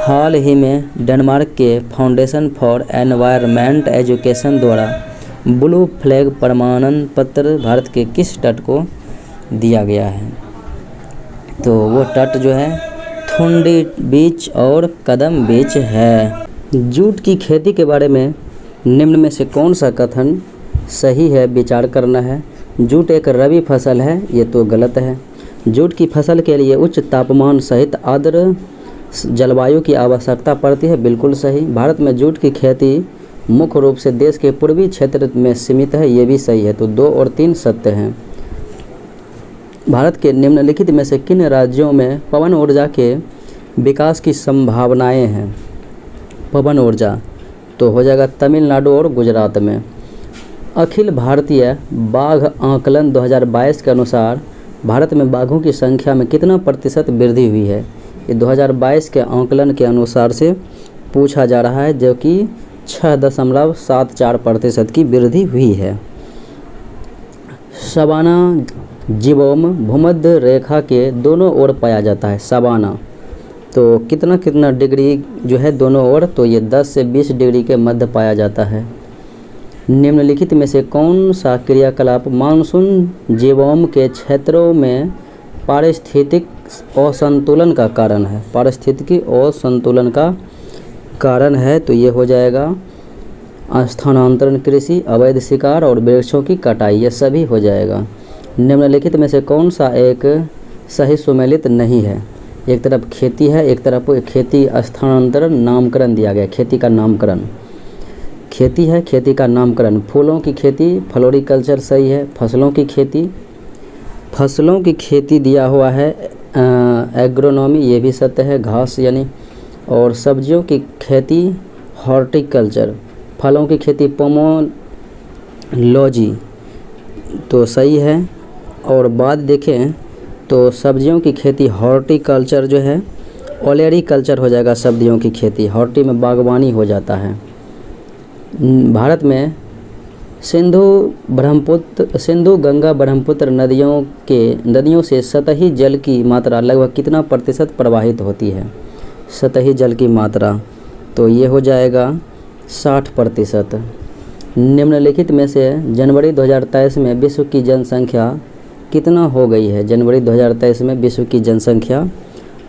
हाल ही में डेनमार्क के फाउंडेशन फॉर एनवायरनमेंट एजुकेशन द्वारा ब्लू फ्लैग प्रमाणन पत्र भारत के किस तट को दिया गया है? तो वो तट जो है थुंडी बीच और कदम बीच है। जूट की खेती के बारे में निम्न में से कौन सा कथन सही है? विचार करना है। जूट एक रबी फसल है, ये तो गलत है। जूट की फसल के लिए उच्च तापमान सहित आर्द्र जलवायु की आवश्यकता पड़ती है, बिल्कुल सही। भारत में जूट की खेती मुख्य रूप से देश के पूर्वी क्षेत्र में सीमित है, ये भी सही है। तो 2 और 3 सत्य हैं। भारत के निम्नलिखित में से किन राज्यों में पवन ऊर्जा के विकास की संभावनाएं हैं? पवन ऊर्जा तो हो जाएगा तमिलनाडु और गुजरात में। अखिल भारतीय बाघ आकलन 2022 के अनुसार भारत में बाघों की संख्या में कितना प्रतिशत वृद्धि हुई है? ये 2022 के आकलन के अनुसार से पूछा जा रहा है, जो कि 6.74% की वृद्धि हुई है। सवाना जिबोम भूमध्य रेखा के दोनों ओर पाया जाता है। सवाना तो कितना डिग्री जो है दोनों ओर, तो ये 10 से 20 डिग्री के मध्य पाया जाता है। निम्नलिखित में से कौन सा क्रियाकलाप मानसून जिबोम के क्षेत्रों में पारिस्थितिक असंतुलन का कारण है? पारिस्थितिकी असंतुलन का कारण है, तो ये हो जाएगा स्थानांतरण कृषि, अवैध शिकार और वृक्षों की कटाई, ये सभी हो जाएगा। निम्नलिखित में से कौन सा एक सही सुमेलित नहीं है? एक तरफ खेती है, एक तरफ खेती स्थानांतरण नामकरण दिया गया। खेती का नामकरण, खेती है, खेती का नामकरण। फूलों की खेती फ्लोरिकल्चर सही है। फसलों की खेती दिया हुआ है एग्रोनॉमी, ये भी सत्य है, घास यानी। और सब्जियों की खेती हॉर्टिकल्चर, फलों की खेती पोमोलॉजी, तो सही है। और बाद देखें तो सब्जियों की खेती हॉर्टिकल्चर जो है ओलेरीकल्चर हो जाएगा। सब्जियों की खेती हॉर्टी में बागवानी हो जाता है। भारत में सिंधु गंगा ब्रह्मपुत्र नदियों से सतही जल की मात्रा लगभग कितना प्रतिशत प्रवाहित होती है? सतही जल की मात्रा तो ये हो जाएगा 60%। निम्नलिखित में से जनवरी 2023 में विश्व की जनसंख्या कितना हो गई है? जनवरी 2023 में विश्व की जनसंख्या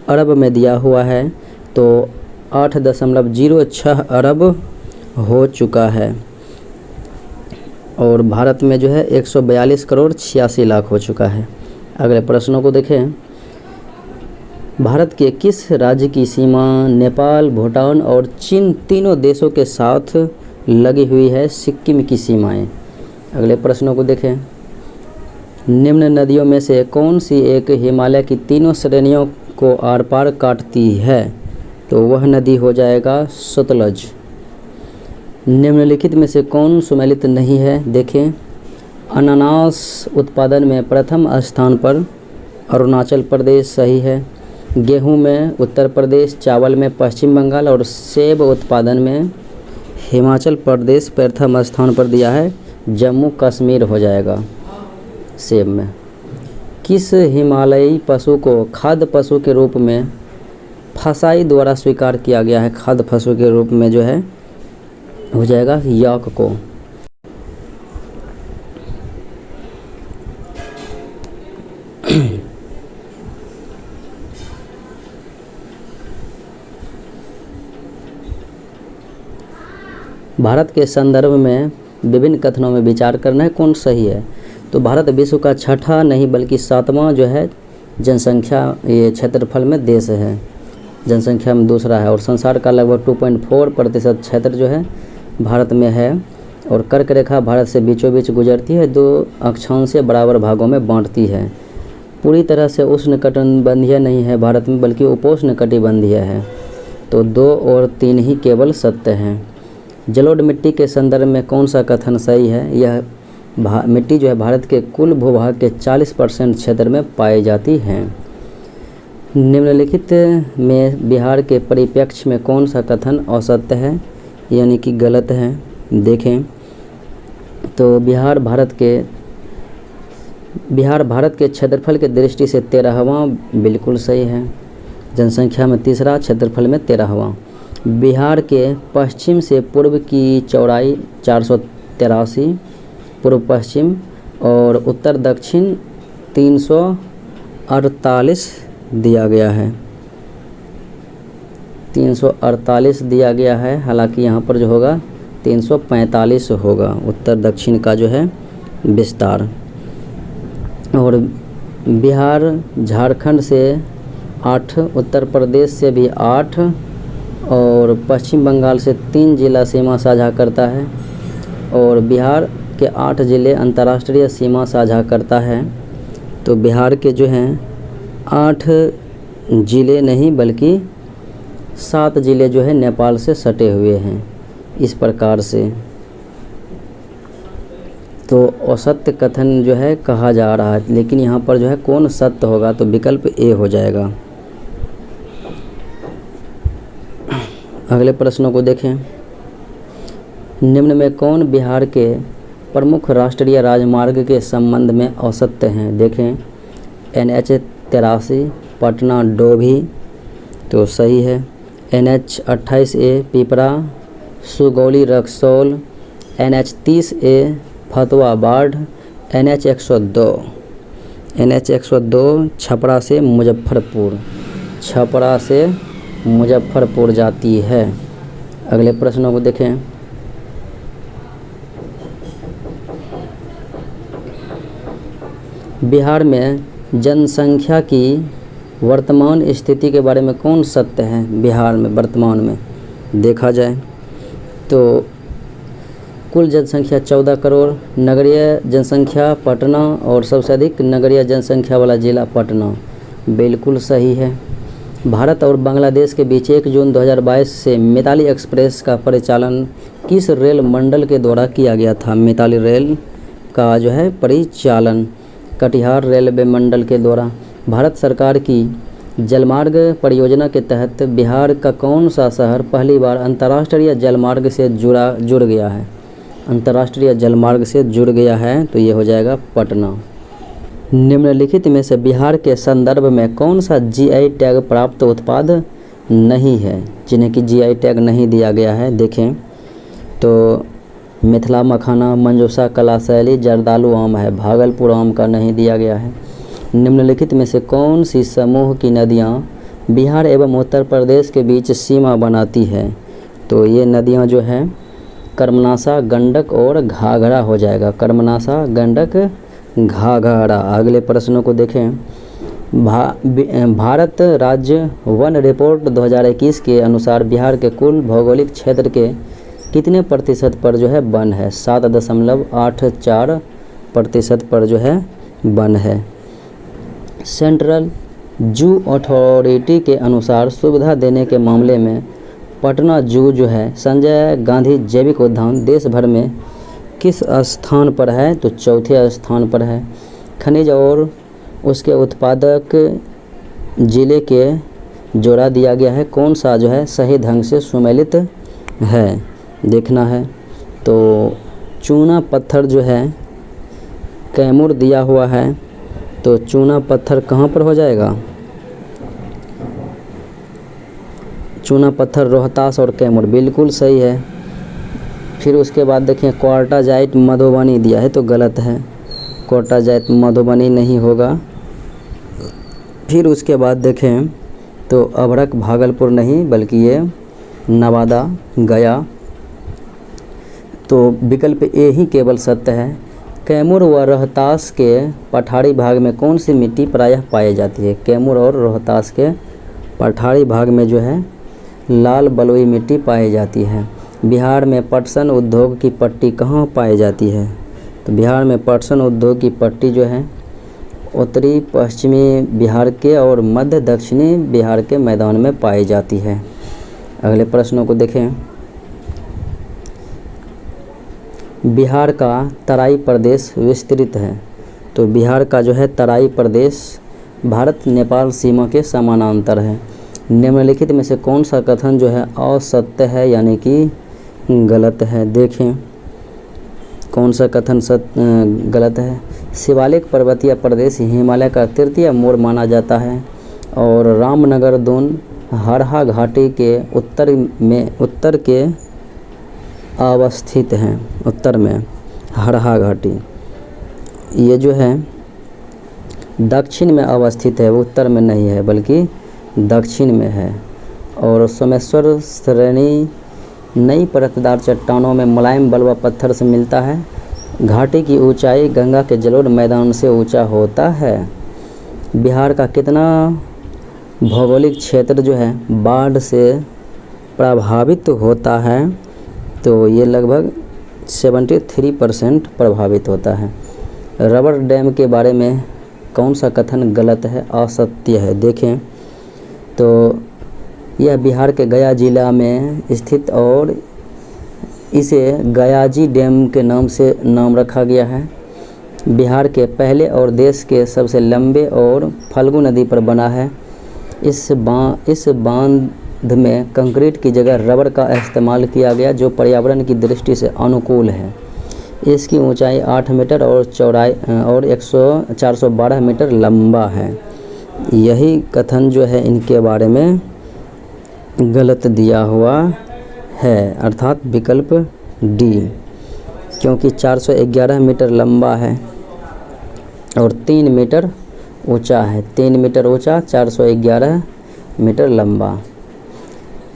अरब में दिया हुआ है, तो 8.06 अरब हो चुका है। और भारत में जो है 142 करोड़ 86 लाख हो चुका है। अगले प्रश्नों को देखें। भारत के किस राज्य की सीमा नेपाल, भूटान और चीन तीनों देशों के साथ लगी हुई है? सिक्किम की सीमाएं। अगले प्रश्नों को देखें। निम्न नदियों में से कौन सी एक हिमालय की तीनों श्रेणियों को आर पार काटती है? तो वह नदी हो जाएगा सतलज। निम्नलिखित में से कौन सुमेलित नहीं है? देखें, अनानास उत्पादन में प्रथम स्थान पर अरुणाचल प्रदेश सही है। गेहूं में उत्तर प्रदेश, चावल में पश्चिम बंगाल और सेब उत्पादन में हिमाचल प्रदेश प्रथम स्थान पर दिया है। जम्मू कश्मीर हो जाएगा सेब में। किस हिमालयी पशु को खाद्य पशु के रूप में फसाई द्वारा स्वीकार किया गया है? खाद्य पशु के रूप में जो है हो जाएगा याक को। भारत के संदर्भ में विभिन्न कथनों में विचार करना है, कौन सही है? तो भारत विश्व का छठा नहीं बल्कि 7वां जो है जनसंख्या ये क्षेत्रफल में देश है, जनसंख्या में दूसरा है। और संसार का लगभग 2.4% क्षेत्र जो है भारत में है। और कर्क रेखा भारत से बीचों बीच गुजरती है, 2 अक्षांशीय बराबर भागों में बांटती है। पूरी तरह से उष्णकटिबंधीय नहीं है भारत में, बल्कि उपोष्णकटिबंधीय है। तो 2 और 3 ही केवल सत्य हैं। जलोढ़ मिट्टी के संदर्भ में कौन सा कथन सही है? यह मिट्टी जो है भारत के कुल भूभाग के 40% क्षेत्र में पाई जाती है। निम्नलिखित में बिहार के परिप्रेक्ष्य में कौन सा कथन असत्य है, यानी कि गलत है? देखें तो बिहार भारत के क्षेत्रफल के दृष्टि से 13वां बिल्कुल सही है। जनसंख्या में तीसरा, क्षेत्रफल में 13वां। बिहार के पश्चिम से पूर्व की चौड़ाई 483 पूर्व पश्चिम और उत्तर दक्षिण 348 दिया गया है। 348 दिया गया है, हालांकि यहाँ पर जो होगा 345 होगा उत्तर दक्षिण का जो है विस्तार। और बिहार झारखंड से 8, उत्तर प्रदेश से भी 8 और पश्चिम बंगाल से 3 जिला सीमा साझा करता है और बिहार के 8 ज़िले अंतर्राष्ट्रीय सीमा साझा करता है। तो बिहार के जो हैं 8 ज़िले नहीं बल्कि 7 ज़िले जो है नेपाल से सटे हुए हैं इस प्रकार से। तो असत्य कथन जो है कहा जा रहा है, लेकिन यहाँ पर जो है कौन सत्य होगा, तो विकल्प ए हो जाएगा। अगले प्रश्नों को देखें। निम्न में कौन बिहार के प्रमुख राष्ट्रीय राजमार्ग के संबंध में असत्य हैं? देखें, NH 83 पटना डोभी, तो सही है। NH 28A Pipra Sugauli Raxaul, NH 30A फतवा बाढ़, NH 102 छपरा से मुजफ्फरपुर जाती है। अगले प्रश्नों को देखें। बिहार में जनसंख्या की वर्तमान स्थिति के बारे में कौन सत्य है? बिहार में वर्तमान में देखा जाए तो कुल जनसंख्या 14 करोड़, नगरीय जनसंख्या पटना और सबसे अधिक नगरीय जनसंख्या वाला ज़िला पटना, बिल्कुल सही है। भारत और बांग्लादेश के बीच 1 जून 2022 से मिताली एक्सप्रेस का परिचालन किस रेल मंडल के द्वारा किया गया था? मिताली रेल का जो है परिचालन कटिहार रेलवे मंडल के द्वारा। भारत सरकार की जलमार्ग परियोजना के तहत बिहार का कौन सा शहर पहली बार अंतर्राष्ट्रीय जलमार्ग से जुड़ गया है? अंतर्राष्ट्रीय जलमार्ग से जुड़ गया है, तो ये हो जाएगा पटना। निम्नलिखित में से बिहार के संदर्भ में कौन सा GI टैग प्राप्त उत्पाद नहीं है, जिन्हें कि GI टैग नहीं दिया गया है? देखें तो मिथिला मखाना, मंजूषा कला शैली, जर्दालू आम है, भागलपुर आम का नहीं दिया गया है। निम्नलिखित में से कौन सी समूह की नदियाँ बिहार एवं उत्तर प्रदेश के बीच सीमा बनाती है? तो ये नदियाँ जो हैं कर्मनाशा, गंडक और घाघरा हो जाएगा। कर्मनाशा, गंडक, घाघरा। अगले प्रश्नों को देखें। भारत राज्य वन रिपोर्ट 2021 के अनुसार बिहार के कुल भौगोलिक क्षेत्र के कितने प्रतिशत पर जो है वन है? 7.84% पर जो है वन है। सेंट्रल जू अथॉरिटी के अनुसार सुविधा देने के मामले में पटना जू जो है संजय गांधी जैविक उद्यान देश भर में किस स्थान पर है? तो चौथे स्थान पर है। खनिज और उसके उत्पादक जिले के जोड़ा दिया गया है, कौन सा जो है सही ढंग से सुमेलित है देखना है। तो चूना पत्थर जो है कैमूर दिया हुआ है, तो चूना पत्थर कहाँ पर हो जाएगा? चूना पत्थर रोहतास और कैमूर, बिल्कुल सही है। फिर उसके बाद देखें क्वार्टाजाइट मधुबनी दिया है, तो गलत है, क्वार्टाजाइट मधुबनी नहीं होगा। फिर उसके बाद देखें तो अभ्रक भागलपुर नहीं बल्कि ये नवादा गया, तो विकल्प ए ही केवल सत्य है। कैमूर व रोहतास के पठारी भाग में कौन सी मिट्टी प्रायः पाई जाती है? कैमूर और रोहतास के पठारी भाग में जो है लाल बलुई मिट्टी पाई जाती है। बिहार में पटसन उद्योग की पट्टी कहाँ पाई जाती है? तो बिहार में पटसन उद्योग की पट्टी जो है उत्तरी पश्चिमी बिहार के और मध्य दक्षिणी बिहार के मैदान में पाई जाती है। अगले प्रश्नों को देखें। बिहार का तराई प्रदेश विस्तृत है, तो बिहार का जो है तराई प्रदेश भारत नेपाल सीमा के समानांतर है। निम्नलिखित में से कौन सा कथन जो है असत्य है यानी कि गलत है? देखें कौन सा कथन गलत है। शिवालिक पर्वतीय प्रदेश हिमालय का तृतीय मोड़ माना जाता है और रामनगर दून हरहा घाटी के उत्तर के अवस्थित हैं। उत्तर में हरहा घाटी ये जो है दक्षिण में अवस्थित है, उत्तर में नहीं है बल्कि दक्षिण में है। और सोमेश्वर श्रेणी नई परतदार चट्टानों में मुलायम बलुआ पत्थर से मिलता है। घाटी की ऊंचाई गंगा के जलोढ़ मैदान से ऊंचा होता है। बिहार का कितना भौगोलिक क्षेत्र जो है बाढ़ से प्रभावित होता है? तो ये लगभग 73% प्रभावित होता है। रबर डैम के बारे में कौन सा कथन गलत है, असत्य है? देखें तो यह बिहार के गया जिला में स्थित और इसे गयाजी डैम के नाम से नाम रखा गया है। बिहार के पहले और देश के सबसे लंबे और फल्गु नदी पर बना है। इस बांध में कंक्रीट की जगह रबर का इस्तेमाल किया गया जो पर्यावरण की दृष्टि से अनुकूल है। इसकी ऊंचाई 8 मीटर और चौड़ाई और 412 मीटर लंबा है। यही कथन जो है इनके बारे में गलत दिया हुआ है, अर्थात विकल्प डी, क्योंकि 411 मीटर लंबा है और 3 मीटर ऊंचा है। 3 मीटर ऊंचा, 411 मीटर लंबा।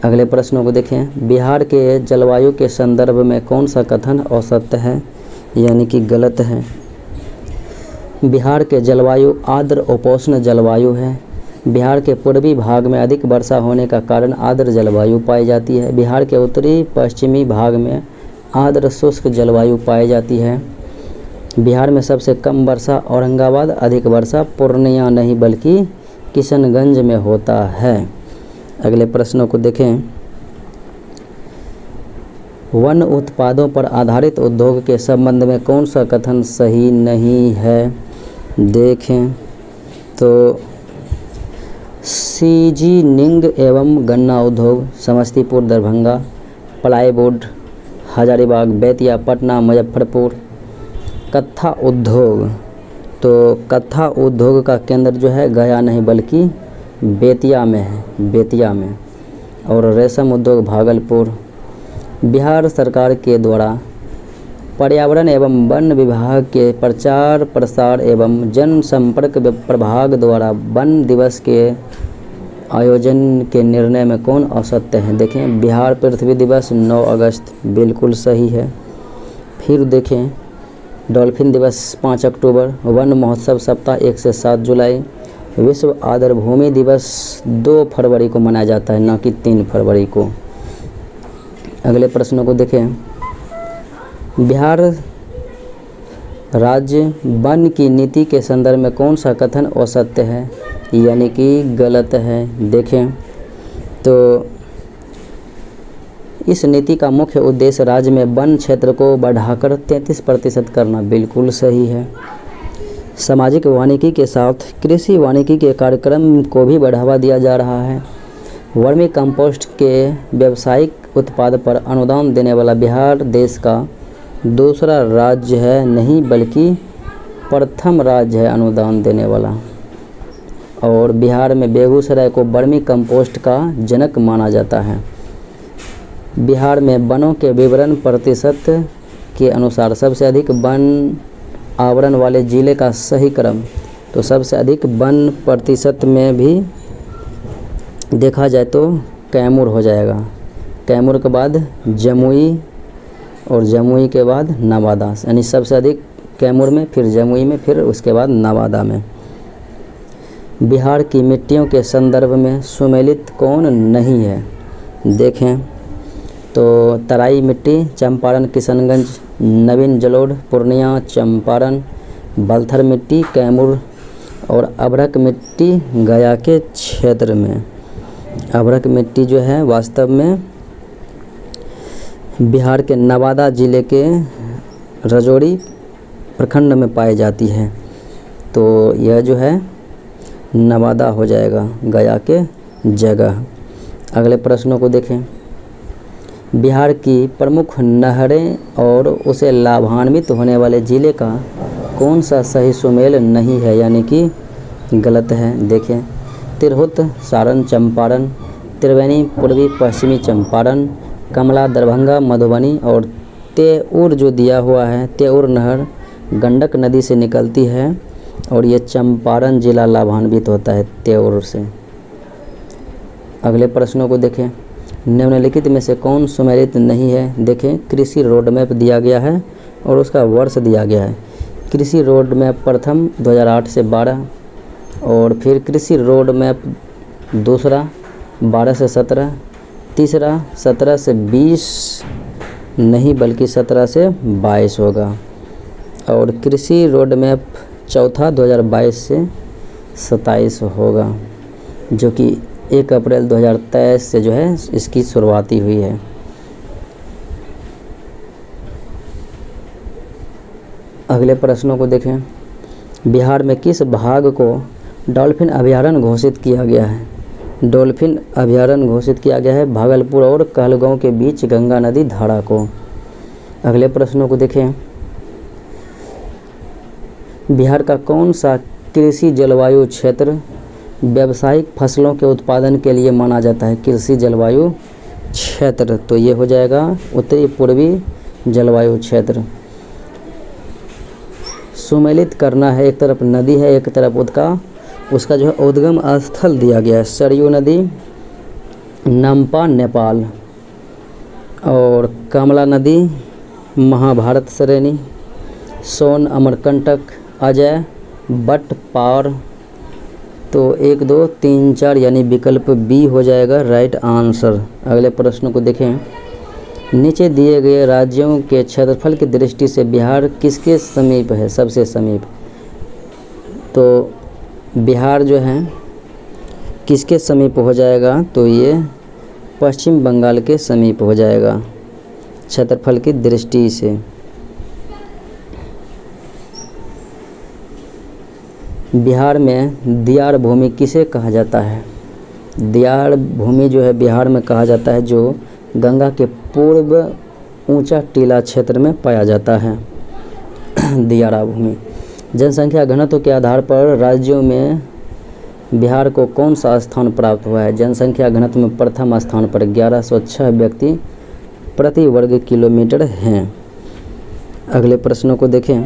अगले प्रश्नों को देखें। बिहार के जलवायु के संदर्भ में कौन सा कथन असत्य है, यानी कि गलत है? बिहार के जलवायु आर्द्र उपोष्ण जलवायु है। बिहार के पूर्वी भाग में अधिक वर्षा होने का कारण आर्द्र जलवायु पाई जाती है। बिहार के उत्तरी पश्चिमी भाग में आर्द्र शुष्क जलवायु पाई जाती है। बिहार में सबसे कम वर्षा औरंगाबाद, अधिक वर्षा पूर्णिया नहीं बल्कि किशनगंज में होता है। अगले प्रश्नों को देखें। वन उत्पादों पर आधारित उद्योग के संबंध में कौन सा कथन सही नहीं है? देखें तो सीजनिंग एवं गन्ना उद्योग समस्तीपुर, दरभंगा, प्लाईवुड हजारीबाग, बेतिया, पटना, मुजफ्फरपुर। कत्था उद्योग, तो कत्था उद्योग का केंद्र जो है गया नहीं बल्कि बेतिया में है, बेतिया में। और रेशम उद्योग भागलपुर। बिहार सरकार के द्वारा पर्यावरण एवं वन विभाग के प्रचार प्रसार एवं जनसंपर्क प्रभाग द्वारा वन दिवस के आयोजन के निर्णय में कौन असत्य है? देखें बिहार पृथ्वी दिवस 9 अगस्त, बिल्कुल सही है। फिर देखें डॉल्फिन दिवस 5 अक्टूबर, वन महोत्सव सप्ताह 1 से 7 जुलाई, विश्व आर्द्रभूमि दिवस 2 फरवरी को मनाया जाता है, न कि 3 फरवरी को। अगले प्रश्नों को देखें। बिहार राज्य वन की नीति के संदर्भ में कौन सा कथन असत्य है, यानी कि गलत है? देखें तो इस नीति का मुख्य उद्देश्य राज्य में वन क्षेत्र को बढ़ाकर 33% करना, बिल्कुल सही है। सामाजिक वानिकी के साथ कृषि वानिकी के कार्यक्रम को भी बढ़ावा दिया जा रहा है। वर्मी कंपोस्ट के व्यावसायिक उत्पाद पर अनुदान देने वाला बिहार देश का दूसरा राज्य है, नहीं बल्कि प्रथम राज्य है अनुदान देने वाला। और बिहार में बेगूसराय को वर्मी कंपोस्ट का जनक माना जाता है। बिहार में वनों के विवरण प्रतिशत के अनुसार सबसे अधिक वन आवरण वाले जिले का सही क्रम, तो सबसे अधिक वन प्रतिशत में भी देखा जाए तो कैमूर हो जाएगा। कैमूर के बाद जमुई और जमुई के बाद नवादा, यानी सबसे अधिक कैमूर में, फिर जमुई में, फिर उसके बाद नवादा में। बिहार की मिट्टियों के संदर्भ में सुमेलित कौन नहीं है? देखें तो तराई मिट्टी चंपारण किशनगंज, नवीन जलोढ़ पूर्णिया चंपारण, बलथर मिट्टी कैमूर और अभ्रक मिट्टी गया के क्षेत्र में। अभ्रक मिट्टी जो है वास्तव में बिहार के नवादा जिले के रजौरी प्रखंड में पाई जाती है, तो यह जो है नवादा हो जाएगा गया के जगह। अगले प्रश्नों को देखें। बिहार की प्रमुख नहरें और उसे लाभान्वित होने वाले ज़िले का कौन सा सही सुमेल नहीं है, यानी कि गलत है? देखें तिरहुत सारण चंपारण, त्रिवेणी पूर्वी पश्चिमी चंपारण, कमला दरभंगा मधुबनी और तेऊर जो दिया हुआ है, तेऊर नहर गंडक नदी से निकलती है और ये चंपारण जिला लाभान्वित होता है तेऊर से। अगले प्रश्नों को देखें। निम्नलिखित में से कौन सुमेलित नहीं है? देखें कृषि रोड मैप दिया गया है और उसका वर्ष दिया गया है। कृषि रोड मैप प्रथम 2008 से 12, और फिर कृषि रोड मैप दूसरा 12 से 17, तीसरा 17 से 20 नहीं बल्कि 17 से 22 होगा, और कृषि रोड मैप चौथा 2022 से 27 होगा, जो कि 1 अप्रैल 2023 से जो है इसकी शुरुआती हुई है। अगले प्रश्नों को देखें। बिहार में किस भाग को डॉल्फिन अभयारण्य घोषित किया गया है? डॉल्फिन अभयारण्य घोषित किया गया है भागलपुर और कहलगांव के बीच गंगा नदी धारा को। अगले प्रश्नों को देखें। बिहार का कौन सा कृषि जलवायु क्षेत्र व्यावसायिक फसलों के उत्पादन के लिए माना जाता है? कृषि जलवायु क्षेत्र, तो ये हो जाएगा उत्तरी पूर्वी जलवायु क्षेत्र। सुमेलित करना है, एक तरफ नदी है एक तरफ उसका जो है उद्गम स्थल दिया गया है। सरयू नदी नमपा नेपाल, और कमला नदी महाभारत श्रेणी, सोन अमरकंटक अजय बट पार। तो 1 2 3 4 यानी विकल्प बी हो जाएगा राइट आंसर। अगले प्रश्न को देखें। नीचे दिए गए राज्यों के क्षेत्रफल की दृष्टि से बिहार किसके समीप है? सबसे समीप। तो बिहार जो है किसके समीप हो जाएगा? तो ये पश्चिम बंगाल के समीप हो जाएगा क्षेत्रफल की दृष्टि से। बिहार में दियार भूमि किसे कहा जाता है? दियार भूमि जो है बिहार में कहा जाता है जो गंगा के पूर्व ऊंचा टीला क्षेत्र में पाया जाता है दियारा भूमि। जनसंख्या घनत्व के आधार पर राज्यों में बिहार को कौन सा स्थान प्राप्त हुआ है? जनसंख्या घनत्व में प्रथम स्थान पर 1106 व्यक्ति प्रति वर्ग किलोमीटर हैं। अगले प्रश्नों को देखें।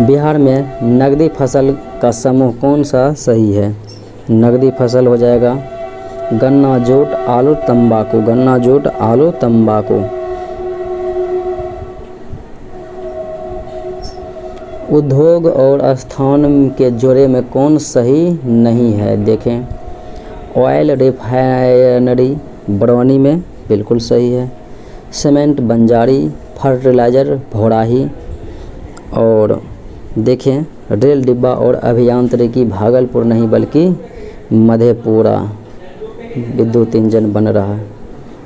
बिहार में नकदी फसल का समूह कौन सा सही है? नकदी फसल हो जाएगा गन्ना, जूट, आलू, तंबाकू। गन्ना, जूट, आलू, तंबाकू। उद्योग और स्थान के जोड़े में कौन सही नहीं है? देखें। ऑयल रिफाइनरी बरौनी में बिल्कुल सही है। Cement Banjari, fertiliser Bhorahi. और देखें रेल डिब्बा और अभियांत्रिकी भागलपुर नहीं बल्कि मधेपुरा। विद्युत इंजन बन रहा है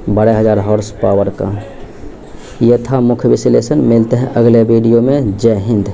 12,000 हॉर्स पावर का। यह था मुख्य विश्लेषण। मिलते हैं अगले वीडियो में। जय हिंद।